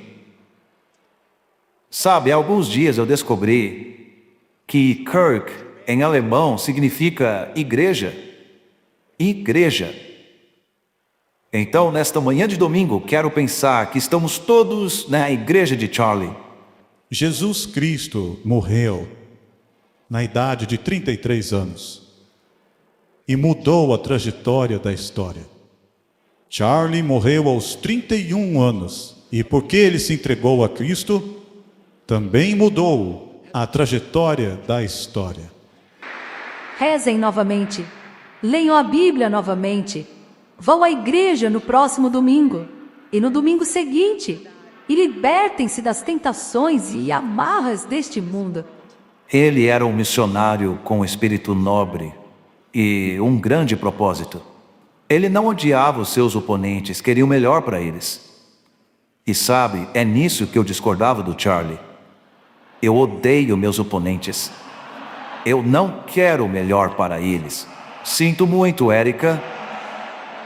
Sabe, há alguns dias eu descobri que Kirk, em alemão, significa igreja. Igreja. Então, nesta manhã de domingo, quero pensar que estamos todos na igreja de Charlie. Jesus Cristo morreu na idade de 33 anos e mudou a trajetória da história. Charlie morreu aos 31 anos e porque ele se entregou a Cristo, também mudou a trajetória da história. Rezem novamente. Leiam a Bíblia novamente. Vão à igreja no próximo domingo e no domingo seguinte e libertem-se das tentações e amarras deste mundo. Ele era um missionário com espírito nobre e um grande propósito. Ele não odiava os seus oponentes, queria o melhor para eles. E sabe, é nisso que eu discordava do Charlie. Eu odeio meus oponentes. Eu não quero o melhor para eles. Sinto muito, Érica.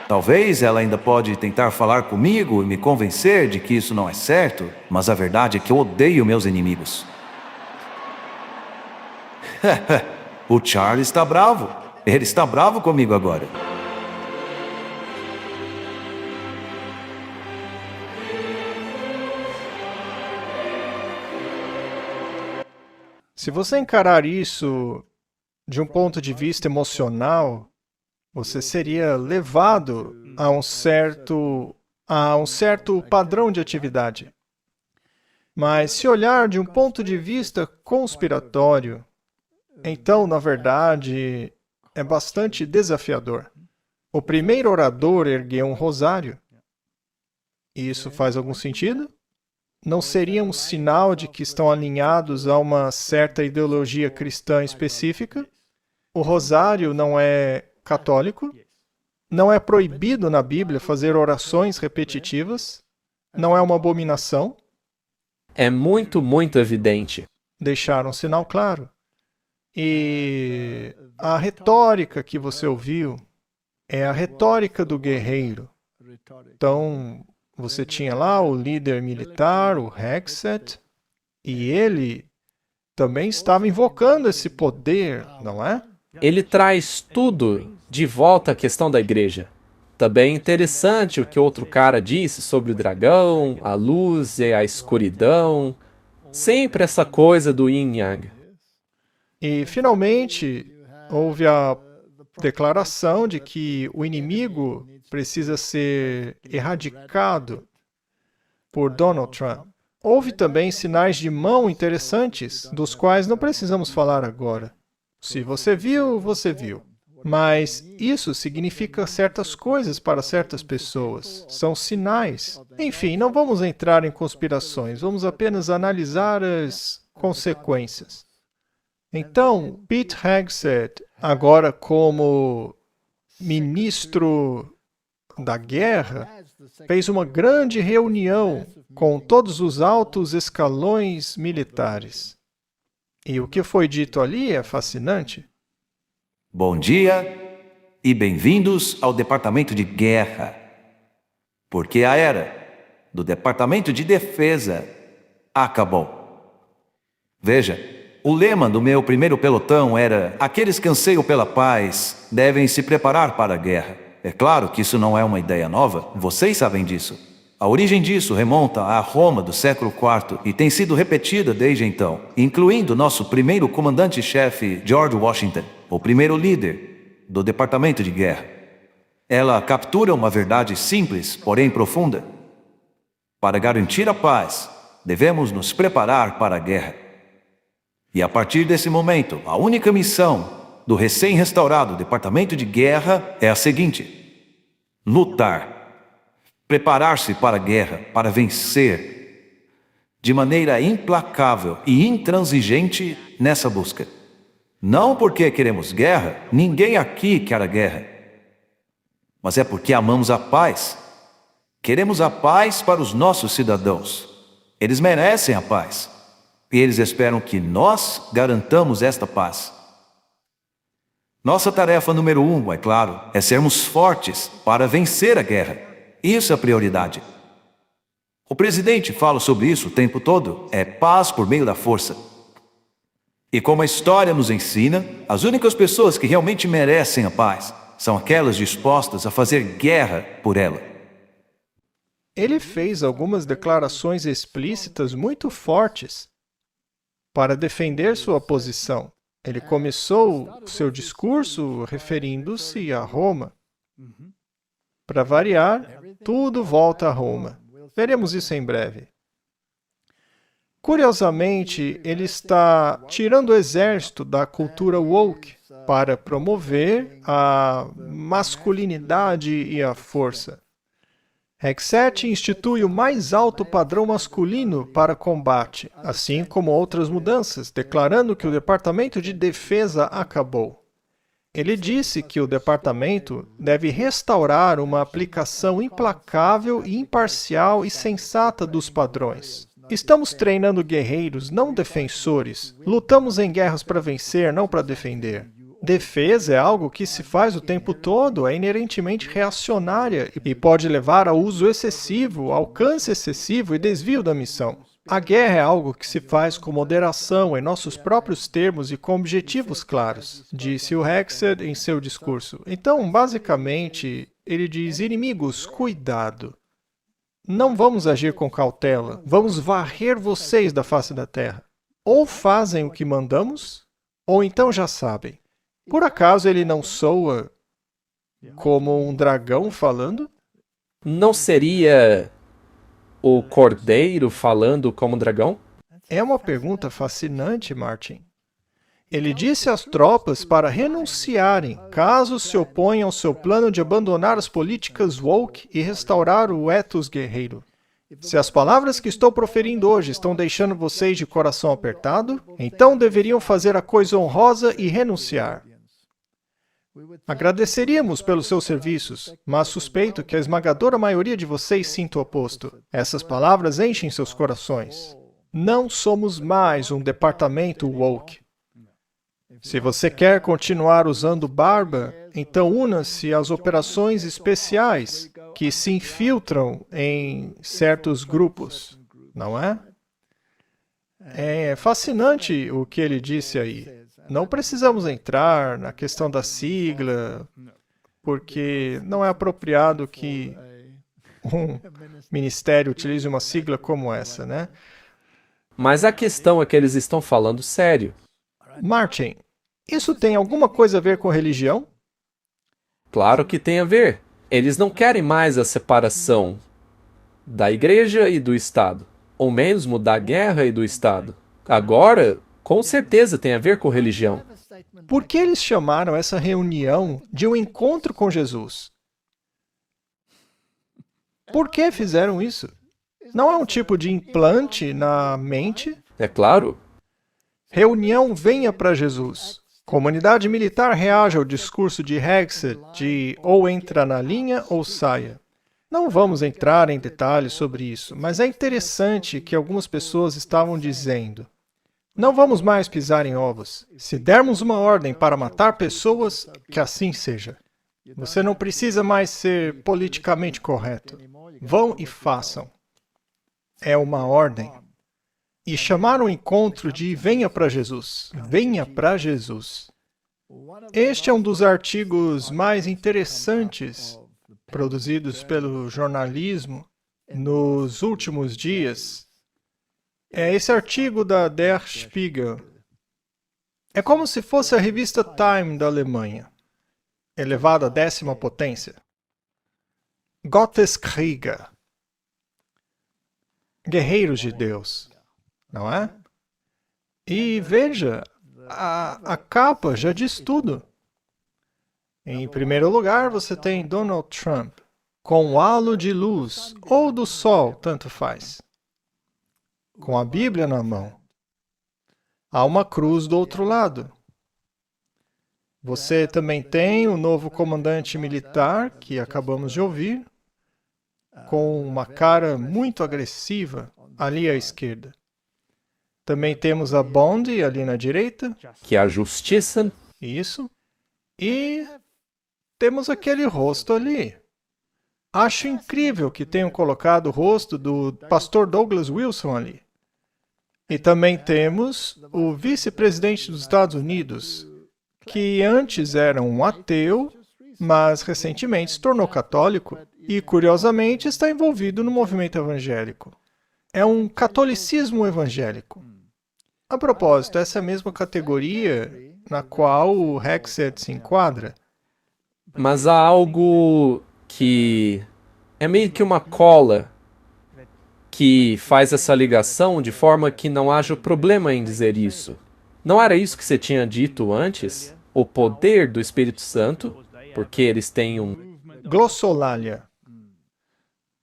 Talvez ela ainda pode tentar falar comigo e me convencer de que isso não é certo, mas a verdade é que eu odeio meus inimigos. O Charlie está bravo. Ele está bravo comigo agora. Se você encarar isso de um ponto de vista emocional, você seria levado a um certo padrão de atividade. Mas se olhar de um ponto de vista conspiratório, então, na verdade, é bastante desafiador. O primeiro orador ergueu um rosário. E isso faz algum sentido? Não seria um sinal de que estão alinhados a uma certa ideologia cristã específica? O rosário não é católico? Não é proibido na Bíblia fazer orações repetitivas? Não é uma abominação? É muito, muito evidente. Deixar um sinal claro. E a retórica que você ouviu é a retórica do guerreiro. Então, você tinha lá o líder militar, o Hexet, e ele também estava invocando esse poder, não é? Ele traz tudo de volta à questão da igreja. Também é interessante o que outro cara disse sobre o dragão, a luz e a escuridão. Sempre essa coisa do yin yang. E, finalmente, houve a declaração de que o inimigo precisa ser erradicado por Donald Trump. Houve também sinais de mão interessantes, dos quais não precisamos falar agora. Se você viu, você viu. Mas isso significa certas coisas para certas pessoas. São sinais. Enfim, não vamos entrar em conspirações, vamos apenas analisar as consequências. Então, Pete Hegseth, agora como ministro da guerra, fez uma grande reunião com todos os altos escalões militares. E o que foi dito ali é fascinante. Bom dia e bem-vindos ao Departamento de Guerra. Porque a era do Departamento de Defesa acabou. Veja, o lema do meu primeiro pelotão era: aqueles que anseiam pela paz devem se preparar para a guerra. É claro que isso não é uma ideia nova, vocês sabem disso. A origem disso remonta à Roma do século IV e tem sido repetida desde então, incluindo nosso primeiro comandante-chefe, George Washington, o primeiro líder do Departamento de Guerra. Ela captura uma verdade simples, porém profunda. Para garantir a paz, devemos nos preparar para a guerra. E a partir desse momento, a única missão do recém-restaurado Departamento de Guerra é a seguinte: lutar. Preparar-se para a guerra, para vencer, de maneira implacável e intransigente nessa busca. Não porque queremos guerra, ninguém aqui quer a guerra, mas é porque amamos a paz. Queremos a paz para os nossos cidadãos. Eles merecem a paz, e eles esperam que nós garantamos esta paz. Nossa tarefa número 1, é claro, é sermos fortes para vencer a guerra. Isso é a prioridade. O presidente fala sobre isso o tempo todo. É paz por meio da força. E como a história nos ensina, as únicas pessoas que realmente merecem a paz são aquelas dispostas a fazer guerra por ela. Ele fez algumas declarações explícitas muito fortes para defender sua posição. Ele começou seu discurso referindo-se a Roma. Para variar, tudo volta a Roma. Veremos isso em breve. Curiosamente, ele está tirando o exército da cultura woke para promover a masculinidade e a força. Hegseth institui o mais alto padrão masculino para combate, assim como outras mudanças, declarando que o Departamento de Defesa acabou. Ele disse que o departamento deve restaurar uma aplicação implacável, imparcial e sensata dos padrões. Estamos treinando guerreiros, não defensores. Lutamos em guerras para vencer, não para defender. Defesa é algo que se faz o tempo todo, é inerentemente reacionária e pode levar ao uso excessivo, alcance excessivo e desvio da missão. A guerra é algo que se faz com moderação, em nossos próprios termos e com objetivos claros, disse o Hegseth em seu discurso. Então, basicamente, ele diz: inimigos, cuidado. Não vamos agir com cautela, vamos varrer vocês da face da terra. Ou fazem o que mandamos, ou então já sabem. Por acaso ele não soa como um dragão falando? Não seria o cordeiro falando como dragão? É uma pergunta fascinante, Martin. Ele disse às tropas para renunciarem caso se oponham ao seu plano de abandonar as políticas woke e restaurar o ethos guerreiro. Se as palavras que estou proferindo hoje estão deixando vocês de coração apertado, então deveriam fazer a coisa honrosa e renunciar. Agradeceríamos pelos seus serviços, mas suspeito que a esmagadora maioria de vocês sinta o oposto. Essas palavras enchem seus corações. Não somos mais um departamento woke. Se você quer continuar usando barba, então una-se às operações especiais que se infiltram em certos grupos, não é? É fascinante o que ele disse aí. Não precisamos entrar na questão da sigla, porque não é apropriado que um ministério utilize uma sigla como essa, né? Mas a questão é que eles estão falando sério. Martin, isso tem alguma coisa a ver com religião? Claro que tem a ver. Eles não querem mais a separação da igreja e do Estado, ou mesmo da guerra e do Estado. Agora, com certeza tem a ver com religião. Por que eles chamaram essa reunião de um encontro com Jesus? Por que fizeram isso? Não é um tipo de implante na mente? É claro. Reunião venha para Jesus. Comunidade militar reage ao discurso de Hegseth de ou entra na linha ou saia. Não vamos entrar em detalhes sobre isso, mas é interessante que algumas pessoas estavam dizendo: Não vamos mais pisar em ovos. Se dermos uma ordem para matar pessoas, que assim seja. Você não precisa mais ser politicamente correto. Vão e façam. É uma ordem. E chamar o encontro de venha para Jesus. Venha para Jesus. Este é um dos artigos mais interessantes produzidos pelo jornalismo nos últimos dias. É esse artigo da Der Spiegel. É como se fosse a revista Time da Alemanha, elevada à 10ª potência. Gotteskrieger. Guerreiros de Deus, não é? E veja, a capa já diz tudo. Em primeiro lugar, você tem Donald Trump, com um halo de luz, ou do sol, tanto faz, com a Bíblia na mão. Há uma cruz do outro lado. Você também tem o novo comandante militar, que acabamos de ouvir, com uma cara muito agressiva ali à esquerda. Também temos a Bond ali na direita. Que a justiça... Isso. E temos aquele rosto ali. Acho incrível que tenham colocado o rosto do pastor Douglas Wilson ali. E também temos o vice-presidente dos Estados Unidos, que antes era um ateu, mas recentemente se tornou católico e, curiosamente, está envolvido no movimento evangélico. É um catolicismo evangélico. A propósito, essa é a mesma categoria na qual o Hexed se enquadra. Mas há algo que é meio que uma cola que faz essa ligação de forma que não haja problema em dizer isso. Não era isso que você tinha dito antes? O poder do Espírito Santo, porque eles têm um... Glossolalia.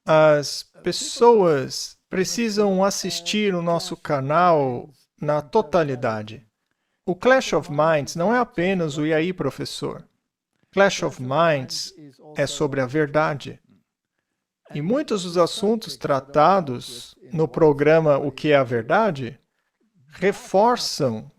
As pessoas precisam assistir o nosso canal na totalidade. O Clash of Minds não é apenas o E aí, professor? Clash of Minds é sobre a verdade. E muitos dos assuntos tratados no programa O que é a Verdade reforçam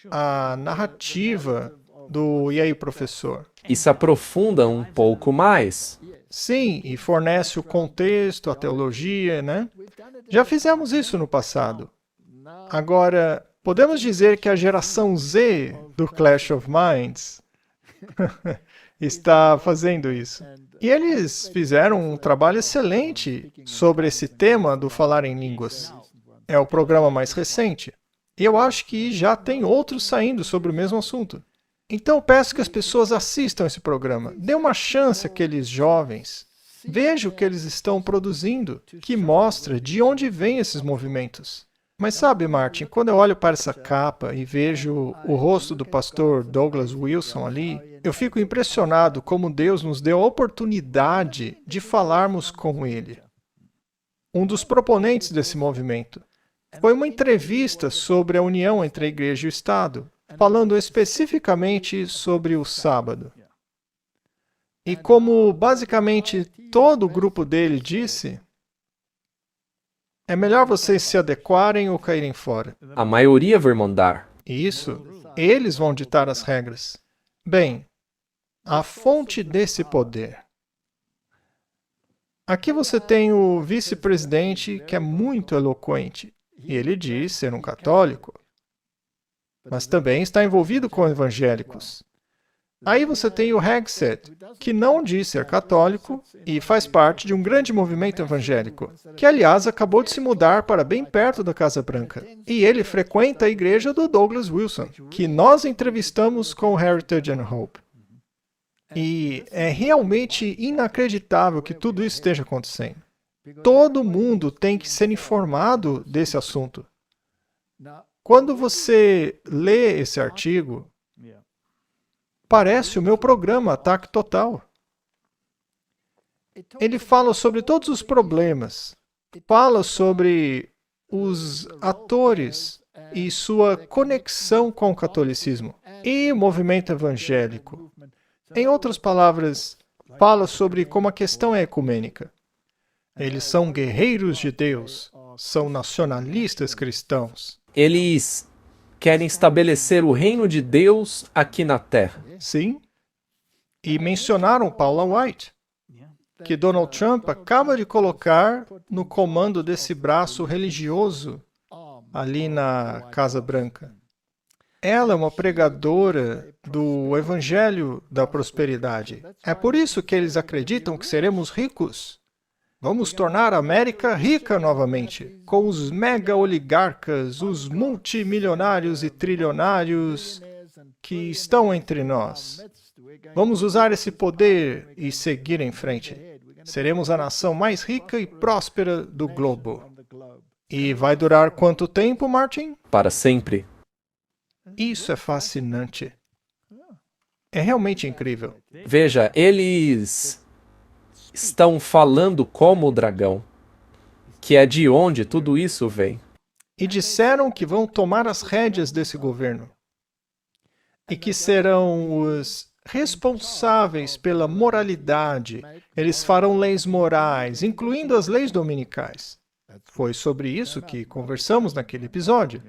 a narrativa do E aí, professor? E se aprofunda um pouco mais. Sim, e fornece o contexto, a teologia, né? Já fizemos isso no passado. Agora, podemos dizer que a geração Z do Clash of Minds está fazendo isso. E eles fizeram um trabalho excelente sobre esse tema do falar em línguas. É o programa mais recente. E eu acho que já tem outros saindo sobre o mesmo assunto. Então peço que as pessoas assistam esse programa. Dê uma chance àqueles jovens. Veja o que eles estão produzindo, que mostra de onde vêm esses movimentos. Mas sabe, Martin, quando eu olho para essa capa e vejo o rosto do pastor Douglas Wilson ali, eu fico impressionado como Deus nos deu a oportunidade de falarmos com ele. Um dos proponentes desse movimento foi uma entrevista sobre a união entre a igreja e o Estado, falando especificamente sobre o sábado. E como basicamente todo o grupo dele disse, é melhor vocês se adequarem ou caírem fora. A maioria vai mandar. Isso, eles vão ditar as regras. Bem, a fonte desse poder. Aqui você tem o vice-presidente que é muito eloquente. E ele diz ser um católico, mas também está envolvido com evangélicos. Aí você tem o Hexed, que não diz ser católico e faz parte de um grande movimento evangélico, que aliás acabou de se mudar para bem perto da Casa Branca. E ele frequenta a igreja do Douglas Wilson, que nós entrevistamos com o Heritage and Hope. E é realmente inacreditável que tudo isso esteja acontecendo. Todo mundo tem que ser informado desse assunto. Quando você lê esse artigo, parece o meu programa Ataque Total. Ele fala sobre todos os problemas, fala sobre os atores e sua conexão com o catolicismo e o movimento evangélico. Em outras palavras, fala sobre como a questão é ecumênica. Eles são guerreiros de Deus, são nacionalistas cristãos. Eles querem estabelecer o reino de Deus aqui na Terra. Sim. E mencionaram Paula White, que Donald Trump acaba de colocar no comando desse braço religioso ali na Casa Branca. Ela é uma pregadora do Evangelho da Prosperidade. É por isso que eles acreditam que seremos ricos. Vamos tornar a América rica novamente, com os mega-oligarcas, os multimilionários e trilionários que estão entre nós. Vamos usar esse poder e seguir em frente. Seremos a nação mais rica e próspera do globo. E vai durar quanto tempo, Martin? Para sempre. Isso é fascinante. É realmente incrível. Veja, eles estão falando como o dragão, que é de onde tudo isso vem. E disseram que vão tomar as rédeas desse governo. E que serão os responsáveis pela moralidade. Eles farão leis morais, incluindo as leis dominicais. Foi sobre isso que conversamos naquele episódio.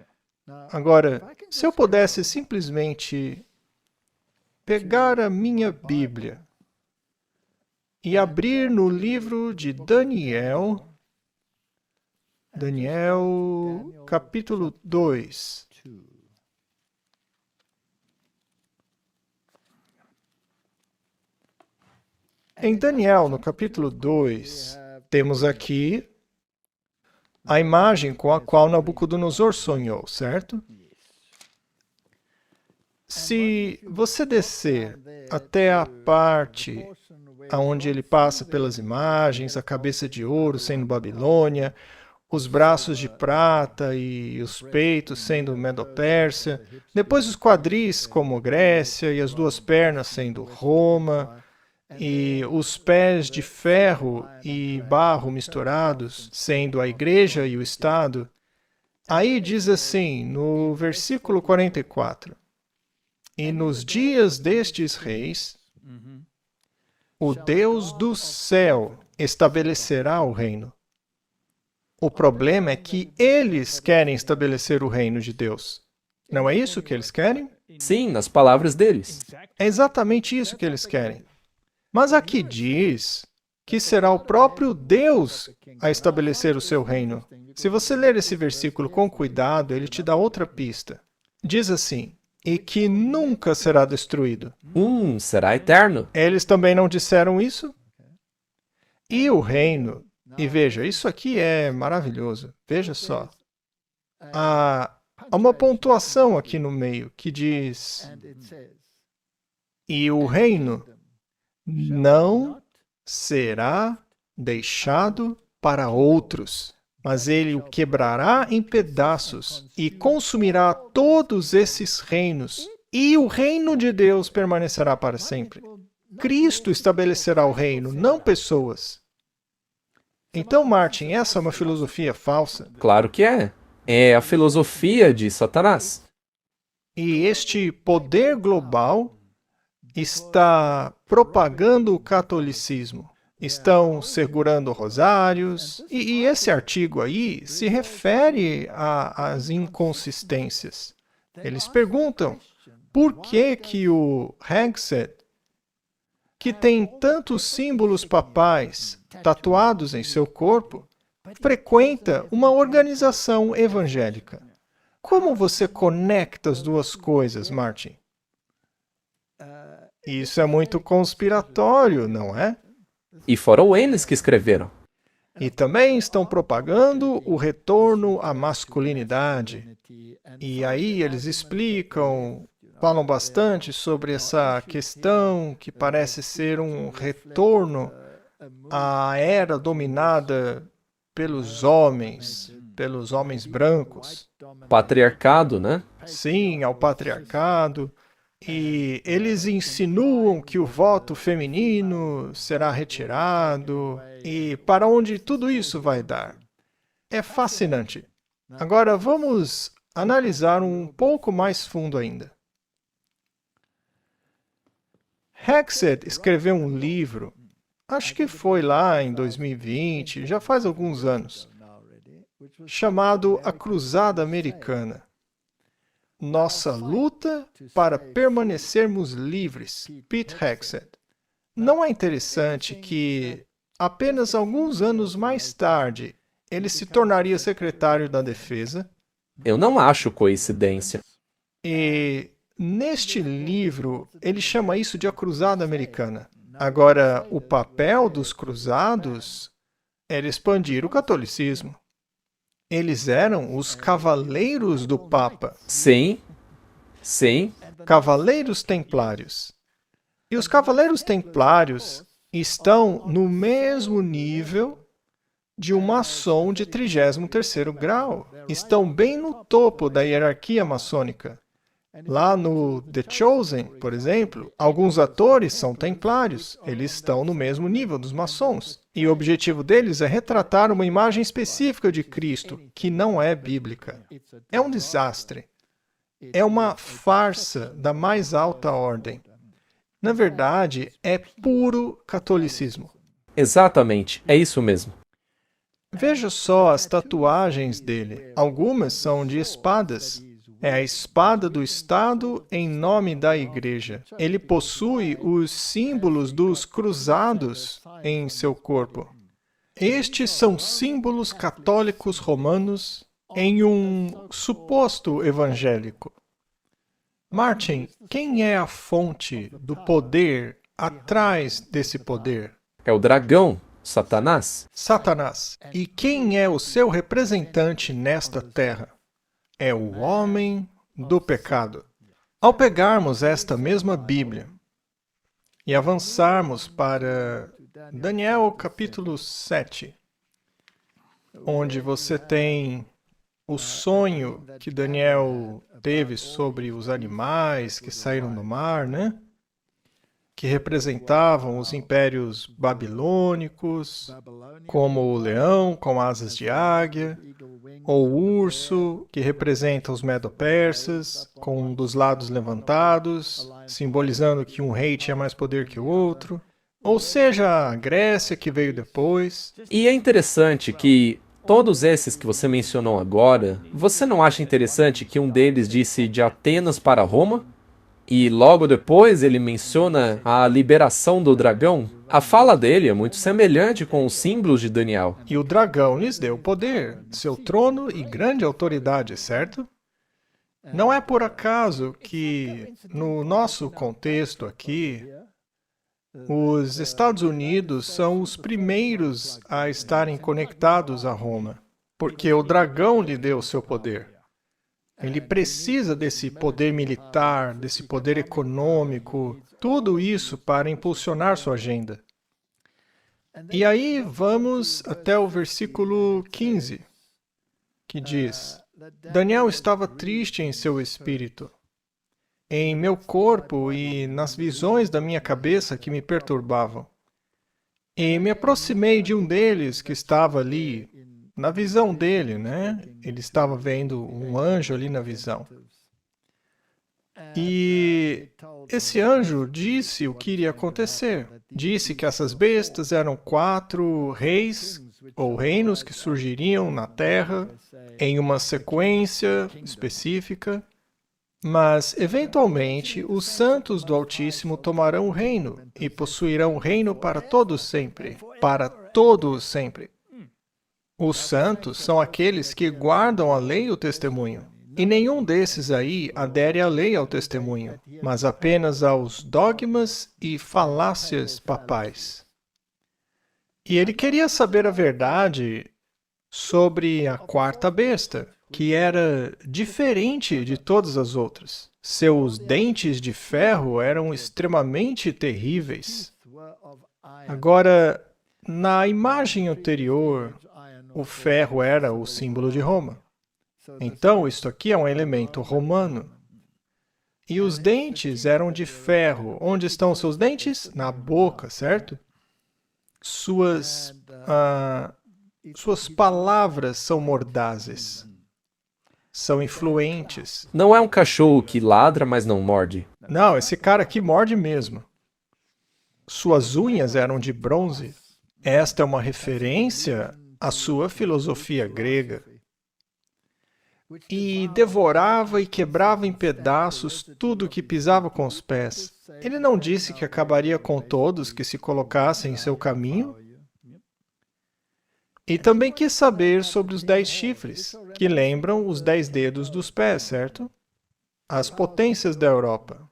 Agora, se eu pudesse simplesmente pegar a minha Bíblia e abrir no livro de Daniel, capítulo 2. Em Daniel, no capítulo 2, temos aqui a imagem com a qual Nabucodonosor sonhou, certo? Se você descer até a parte onde ele passa pelas imagens, a cabeça de ouro sendo Babilônia, os braços de prata e os peitos sendo Medo-Pérsia, depois os quadris como Grécia e as duas pernas sendo Roma, e os pés de ferro e barro misturados, sendo a igreja e o Estado. Aí diz assim, no versículo 44, e nos dias destes reis, o Deus do céu estabelecerá o reino. O problema é que eles querem estabelecer o reino de Deus. Não é isso que eles querem? Sim, nas palavras deles. É exatamente isso que eles querem. Mas aqui diz que será o próprio Deus a estabelecer o seu reino. Se você ler esse versículo com cuidado, ele te dá outra pista. Diz assim, e que nunca será destruído. Será eterno. Eles também não disseram isso? E o reino, e veja, isso aqui é maravilhoso, veja só. Há uma pontuação aqui no meio que diz, e o reino não será deixado para outros, mas ele o quebrará em pedaços e consumirá todos esses reinos, e o reino de Deus permanecerá para sempre. Cristo estabelecerá o reino, não pessoas. Então, Martin, essa é uma filosofia falsa. Claro que é. É a filosofia de Satanás. E este poder global está propagando o catolicismo. Estão segurando rosários. E esse artigo aí se refere às inconsistências. Eles perguntam por que o Hegseth, que tem tantos símbolos papais tatuados em seu corpo, frequenta uma organização evangélica. Como você conecta as duas coisas, Martin? Isso é muito conspiratório, não é? E foram eles que escreveram. E também estão propagando o retorno à masculinidade. E aí eles explicam, falam bastante sobre essa questão que parece ser um retorno à era dominada pelos homens brancos. Patriarcado, né? Sim, ao patriarcado. E eles insinuam que o voto feminino será retirado. E para onde tudo isso vai dar? É fascinante. Agora vamos analisar um pouco mais fundo ainda. Hegseth escreveu um livro, acho que foi lá em 2020, já faz alguns anos, chamado A Cruzada Americana. nossa luta para permanecermos livres. Pete Hegseth. Não é interessante que, apenas alguns anos mais tarde, ele se tornaria secretário da Defesa? Eu não acho coincidência. E neste livro, ele chama isso de a Cruzada Americana. Agora, o papel dos cruzados era expandir o catolicismo. Eles eram os cavaleiros do Papa, Sim, sim. cavaleiros templários. E os cavaleiros templários estão no mesmo nível de um maçom de 33º grau. Estão bem no topo da hierarquia maçônica. Lá no The Chosen, por exemplo, alguns atores são templários. Eles estão no mesmo nível dos maçons. E o objetivo deles é retratar uma imagem específica de Cristo, que não é bíblica. É um desastre. É uma farsa da mais alta ordem. Na verdade, é puro catolicismo. Exatamente, é isso mesmo. Veja só as tatuagens dele. Algumas são de espadas. É a espada do Estado em nome da Igreja. Ele possui os símbolos dos cruzados em seu corpo. Estes são símbolos católicos romanos em um suposto evangélico. Martin, quem é a fonte do poder atrás desse poder? É o dragão, Satanás. Satanás. E quem é o seu representante nesta terra? É o homem do pecado. Ao pegarmos esta mesma Bíblia e avançarmos para Daniel capítulo 7, onde você tem o sonho que Daniel teve sobre os animais que saíram do mar, né? Que representavam os impérios babilônicos, como o leão com asas de águia, ou o urso, que representa os medo-persas, com um dos lados levantados, simbolizando que um rei tinha mais poder que o outro, ou seja, a Grécia que veio depois. E é interessante que todos esses que você mencionou agora, você não acha interessante que um deles disse de Atenas para Roma? E logo depois ele menciona a liberação do dragão? A fala dele é muito semelhante com os símbolos de Daniel. E o dragão lhes deu poder, seu trono e grande autoridade, certo? Não é por acaso que, no nosso contexto aqui, os Estados Unidos são os primeiros a estarem conectados a Roma, porque o dragão lhe deu seu poder. Ele precisa desse poder militar, desse poder econômico, tudo isso para impulsionar sua agenda. E aí vamos até o versículo 15, que diz: Daniel estava triste em seu espírito, em meu corpo e nas visões da minha cabeça que me perturbavam. E me aproximei de um deles que estava ali, na visão dele, né? Ele estava vendo um anjo ali na visão. E esse anjo disse o que iria acontecer. Disse que essas bestas eram 4 reis ou reinos que surgiriam na terra em uma sequência específica, mas, eventualmente, os santos do Altíssimo tomarão o reino e possuirão o reino para todos sempre. Para todos sempre. Os santos são aqueles que guardam a lei e o testemunho. E nenhum desses aí adere à lei e ao testemunho, mas apenas aos dogmas e falácias papais. E ele queria saber a verdade sobre a 4ª besta, que era diferente de todas as outras. Seus dentes de ferro eram extremamente terríveis. Agora, na imagem anterior, o ferro era o símbolo de Roma. Então, isto aqui é um elemento romano. E os dentes eram de ferro. Onde estão os seus dentes? Na boca, certo? Suas palavras são mordazes. São influentes. Não é um cachorro que ladra, mas não morde. Não, esse cara aqui morde mesmo. Suas unhas eram de bronze. Esta é uma referência à sua filosofia grega. e devorava e quebrava em pedaços tudo que pisava com os pés. Ele não disse que acabaria com todos que se colocassem em seu caminho? E também quis saber sobre os 10 chifres, que lembram os 10 dedos dos pés, certo? As potências da Europa,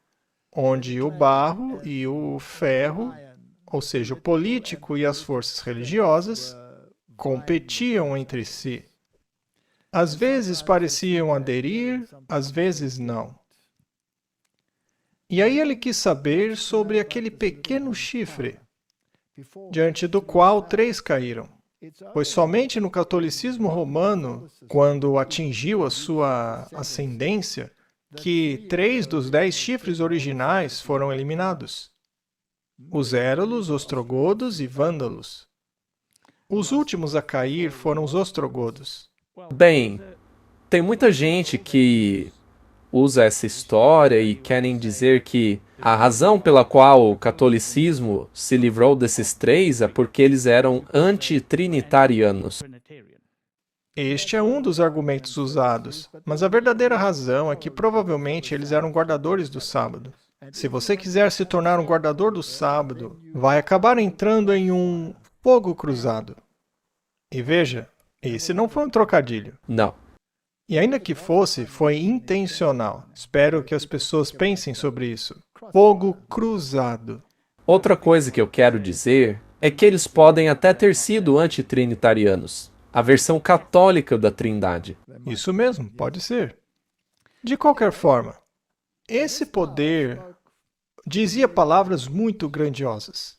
onde o barro e o ferro, ou seja, o político e as forças religiosas, competiam entre si. Às vezes pareciam aderir, às vezes não. E aí ele quis saber sobre aquele pequeno chifre, diante do qual 3 caíram. Pois somente no catolicismo romano, quando atingiu a sua ascendência, que 3 dos 10 chifres originais foram eliminados: os érulos, ostrogodos e vândalos. Os últimos a cair foram os ostrogodos. Bem, tem muita gente que usa essa história e querem dizer que a razão pela qual o catolicismo se livrou desses 3 é porque eles eram antitrinitarianos. Este é um dos argumentos usados, mas a verdadeira razão é que provavelmente eles eram guardadores do sábado. Se você quiser se tornar um guardador do sábado, vai acabar entrando em um fogo cruzado. E veja, esse não foi um trocadilho. Não. E ainda que fosse, foi intencional. Espero que as pessoas pensem sobre isso. Fogo cruzado. Outra coisa que eu quero dizer é que eles podem até ter sido antitrinitarianos, a versão católica da Trindade. Isso mesmo, pode ser. De qualquer forma, esse poder dizia palavras muito grandiosas.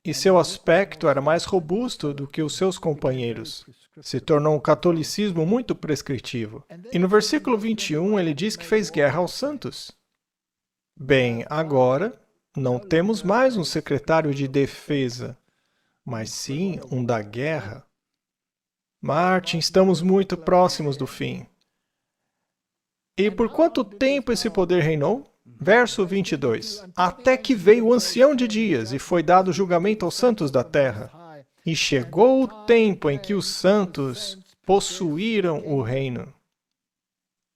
E seu aspecto era mais robusto do que os seus companheiros. Se tornou um catolicismo muito prescritivo. E no versículo 21 ele diz que fez guerra aos santos. Bem, agora não temos mais um secretário de defesa, mas sim um da guerra. Martin, estamos muito próximos do fim. E por quanto tempo esse poder reinou? Verso 22. Até que veio o ancião de dias e foi dado julgamento aos santos da terra. E chegou o tempo em que os santos possuíram o reino.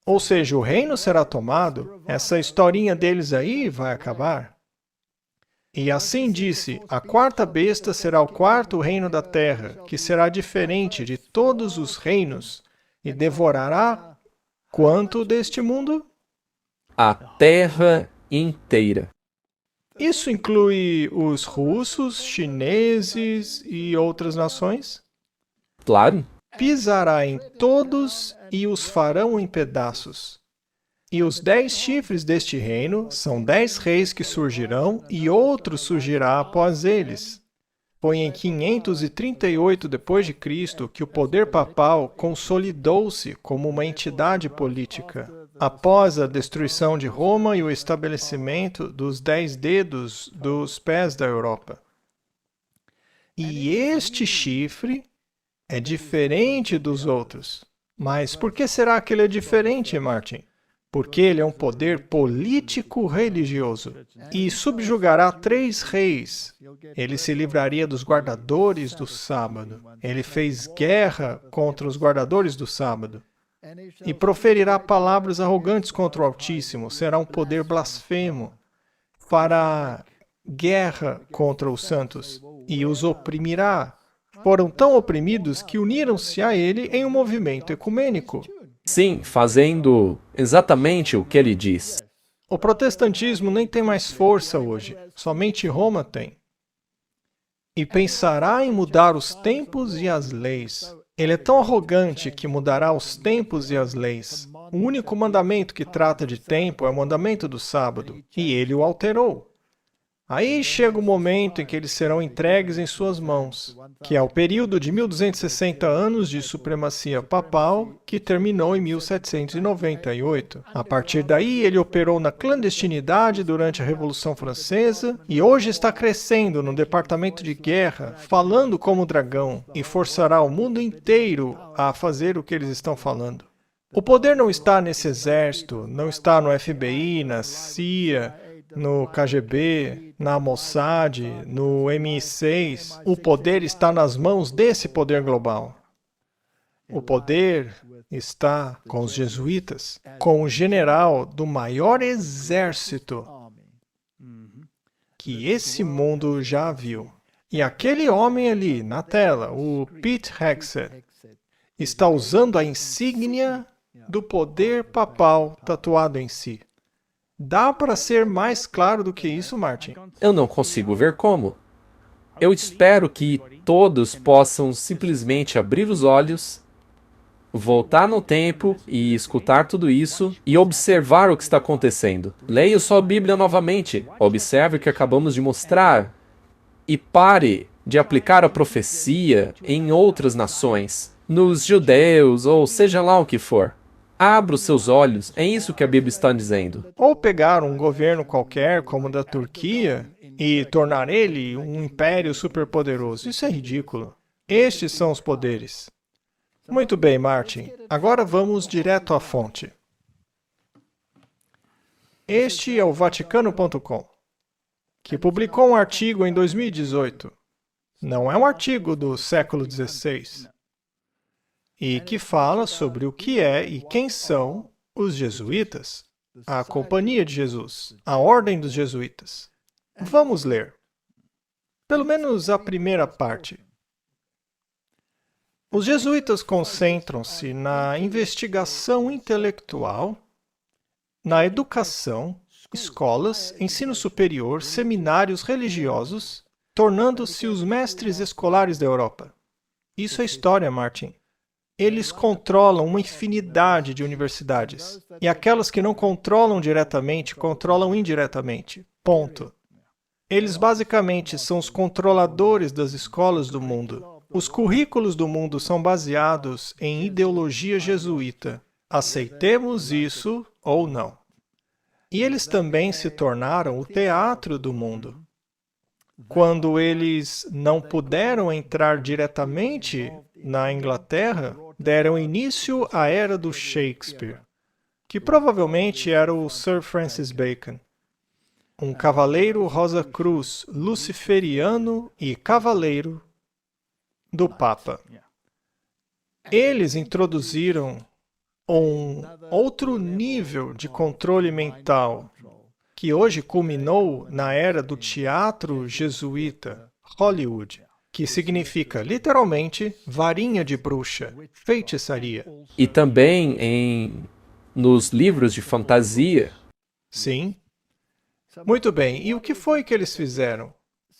Ou seja, o reino será tomado, essa historinha deles aí vai acabar. E assim disse, a 4ª besta será o 4º reino da terra, que será diferente de todos os reinos, e devorará quanto deste mundo? A terra inteira. Isso inclui os russos, chineses e outras nações? Claro. Pisará em todos e os farão em pedaços. E os 10 chifres deste reino são 10 reis que surgirão, e outro surgirá após eles. Foi em 538 d.C. que o poder papal consolidou-se como uma entidade política, após a destruição de Roma e o estabelecimento dos 10 dedos dos pés da Europa. E este chifre é diferente dos outros. Mas por que será que ele é diferente, Martin? Porque ele é um poder político-religioso e subjugará 3 reis. Ele se livraria dos guardadores do sábado. Ele fez guerra contra os guardadores do sábado. E proferirá palavras arrogantes contra o Altíssimo. Será um poder blasfemo. Fará guerra contra os santos e os oprimirá. Foram tão oprimidos que uniram-se a ele em um movimento ecumênico. Sim, fazendo exatamente o que ele diz. O protestantismo nem tem mais força hoje, somente Roma tem. E pensará em mudar os tempos e as leis. Ele é tão arrogante que mudará os tempos e as leis. O único mandamento que trata de tempo é o mandamento do sábado, e ele o alterou. Aí chega o momento em que eles serão entregues em suas mãos, que é o período de 1260 anos de supremacia papal, que terminou em 1798. A partir daí, ele operou na clandestinidade durante a Revolução Francesa e hoje está crescendo no departamento de guerra, falando como dragão, e forçará o mundo inteiro a fazer o que eles estão falando. O poder não está nesse exército, não está no FBI, na CIA, no KGB, na Mossad, no MI6, o poder está nas mãos desse poder global. O poder está com os jesuítas, com o general do maior exército que esse mundo já viu. E aquele homem ali na tela, o Pete Hegseth, está usando a insígnia do poder papal tatuado em si. Dá para ser mais claro do que isso, Martin? Eu não consigo ver como. Eu espero que todos possam simplesmente abrir os olhos, voltar no tempo e escutar tudo isso e observar o que está acontecendo. Leia sua Bíblia novamente, observe o que acabamos de mostrar e pare de aplicar a profecia em outras nações, nos judeus ou seja lá o que for. Abra os seus olhos, é isso que a Bíblia está dizendo. Ou pegar um governo qualquer, como o da Turquia, e tornar ele um império superpoderoso. Isso é ridículo. Estes são os poderes. Muito bem, Martin. Agora vamos direto à fonte. Este é o Vaticano.com, que publicou um artigo em 2018. Não é um artigo do século XVI. E que fala sobre o que é e quem são os jesuítas, a Companhia de Jesus, a Ordem dos Jesuítas. Vamos ler. Pelo menos a primeira parte. Os jesuítas concentram-se na investigação intelectual, na educação, escolas, ensino superior, seminários religiosos, tornando-se os mestres escolares da Europa. Isso é história, Martin. Eles controlam uma infinidade de universidades. E aquelas que não controlam diretamente, controlam indiretamente. Ponto. Eles basicamente são os controladores das escolas do mundo. Os currículos do mundo são baseados em ideologia jesuíta. Aceitemos isso ou não. E eles também se tornaram o teatro do mundo. Quando eles não puderam entrar diretamente na Inglaterra, deram início à era do Shakespeare, que provavelmente era o Sir Francis Bacon, um cavaleiro Rosa Cruz, luciferiano e cavaleiro do Papa. Eles introduziram um outro nível de controle mental, que hoje culminou na era do teatro jesuíta, Hollywood, que significa, literalmente, varinha de bruxa, feitiçaria. E também nos livros de fantasia. Sim. Muito bem, e o que foi que eles fizeram?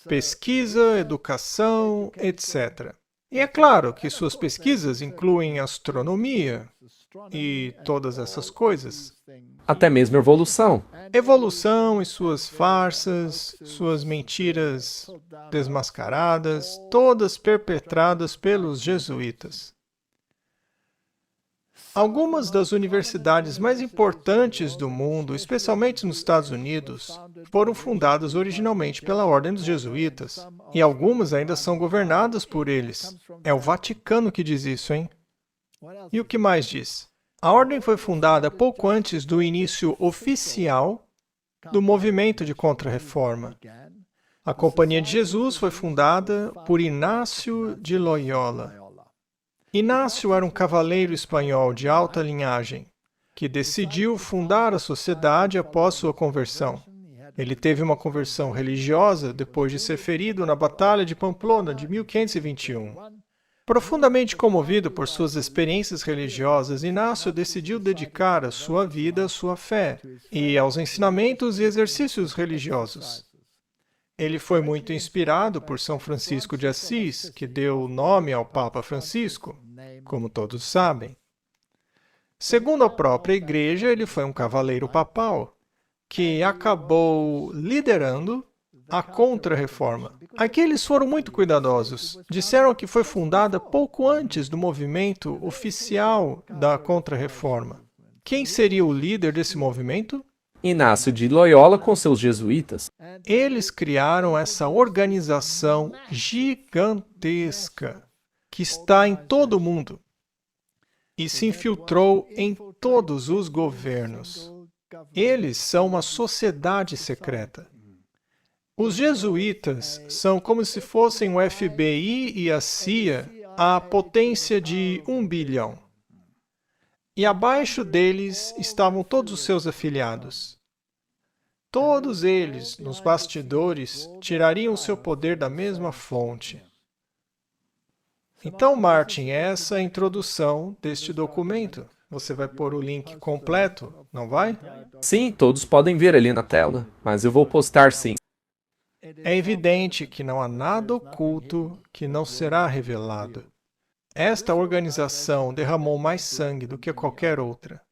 Pesquisa, educação, etc. E é claro que suas pesquisas incluem astronomia e todas essas coisas. Até mesmo evolução. Evolução e suas farsas, suas mentiras desmascaradas, todas perpetradas pelos jesuítas. Algumas das universidades mais importantes do mundo, especialmente nos Estados Unidos, foram fundadas originalmente pela Ordem dos Jesuítas, e algumas ainda são governadas por eles. É o Vaticano que diz isso, hein? E o que mais diz? A Ordem foi fundada pouco antes do início oficial do movimento de Contra-Reforma. A Companhia de Jesus foi fundada por Inácio de Loyola. Inácio era um cavaleiro espanhol de alta linhagem, que decidiu fundar a sociedade após sua conversão. Ele teve uma conversão religiosa depois de ser ferido na Batalha de Pamplona de 1521. Profundamente comovido por suas experiências religiosas, Inácio decidiu dedicar a sua vida à sua fé e aos ensinamentos e exercícios religiosos. Ele foi muito inspirado por São Francisco de Assis, que deu nome ao Papa Francisco, como todos sabem. Segundo a própria Igreja, ele foi um cavaleiro papal, que acabou liderando a Contra-Reforma. Aqui eles foram muito cuidadosos. Disseram que foi fundada pouco antes do movimento oficial da Contra-Reforma. Quem seria o líder desse movimento? Inácio de Loyola com seus jesuítas. Eles criaram essa organização gigantesca que está em todo o mundo e se infiltrou em todos os governos. Eles são uma sociedade secreta. Os jesuítas são como se fossem o FBI e a CIA à potência de 1 bilhão. E abaixo deles estavam todos os seus afiliados. Todos eles, nos bastidores, tirariam seu poder da mesma fonte. Então, Martin, essa é a introdução deste documento. Você vai pôr o link completo, não vai? Sim, todos podem ver ali na tela, mas eu vou postar sim. É evidente que não há nada oculto que não será revelado. Esta organização derramou mais sangue do que qualquer outra.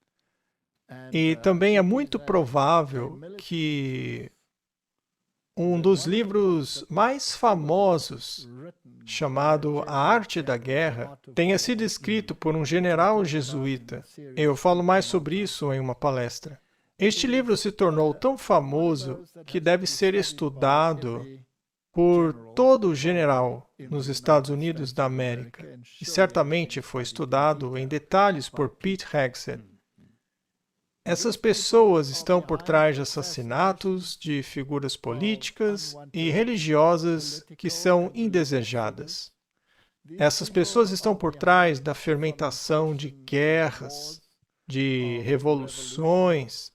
E também é muito provável que um dos livros mais famosos, chamado A Arte da Guerra, tenha sido escrito por um general jesuíta. Eu falo mais sobre isso em uma palestra. Este livro se tornou tão famoso que deve ser estudado por todo general nos Estados Unidos da América. E certamente foi estudado em detalhes por Pete Hegseth. Essas pessoas estão por trás de assassinatos de figuras políticas e religiosas que são indesejadas. Essas pessoas estão por trás da fermentação de guerras, de revoluções.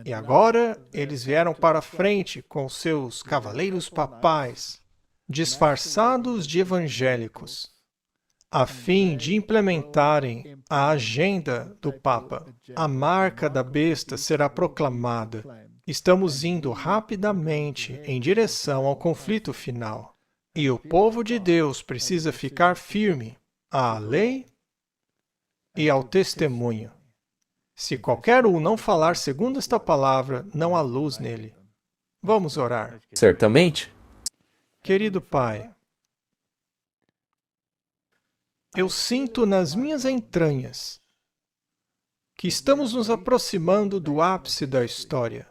E agora eles vieram para frente com seus cavaleiros papais, disfarçados de evangélicos, a fim de implementarem a agenda do Papa. A marca da besta será proclamada. Estamos indo rapidamente em direção ao conflito final. E o povo de Deus precisa ficar firme à lei e ao testemunho. Se qualquer um não falar segundo esta palavra, não há luz nele. Vamos orar. Certamente. Querido Pai, eu sinto nas minhas entranhas que estamos nos aproximando do ápice da história.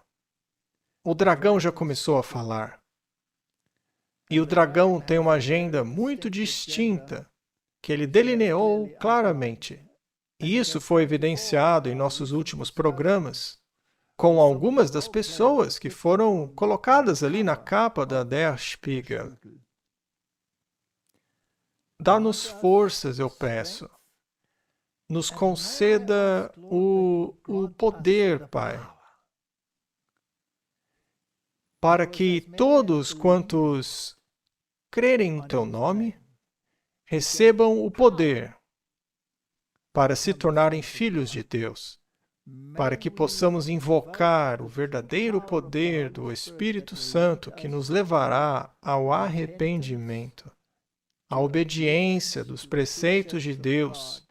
O dragão já começou a falar. E o dragão tem uma agenda muito distinta, que ele delineou claramente. E isso foi evidenciado em nossos últimos programas, com algumas das pessoas que foram colocadas ali na capa da Der Spiegel. Dá-nos forças, eu peço. Nos conceda o poder, Pai, para que todos quantos crerem em Teu nome recebam o poder para se tornarem filhos de Deus, para que possamos invocar o verdadeiro poder do Espírito Santo que nos levará ao arrependimento, à obediência dos preceitos de Deus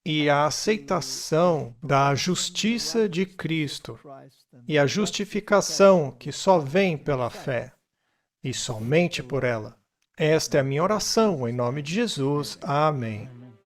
e à aceitação da justiça de Cristo e a justificação que só vem pela fé e somente por ela. Esta é a minha oração, em nome de Jesus. Amém.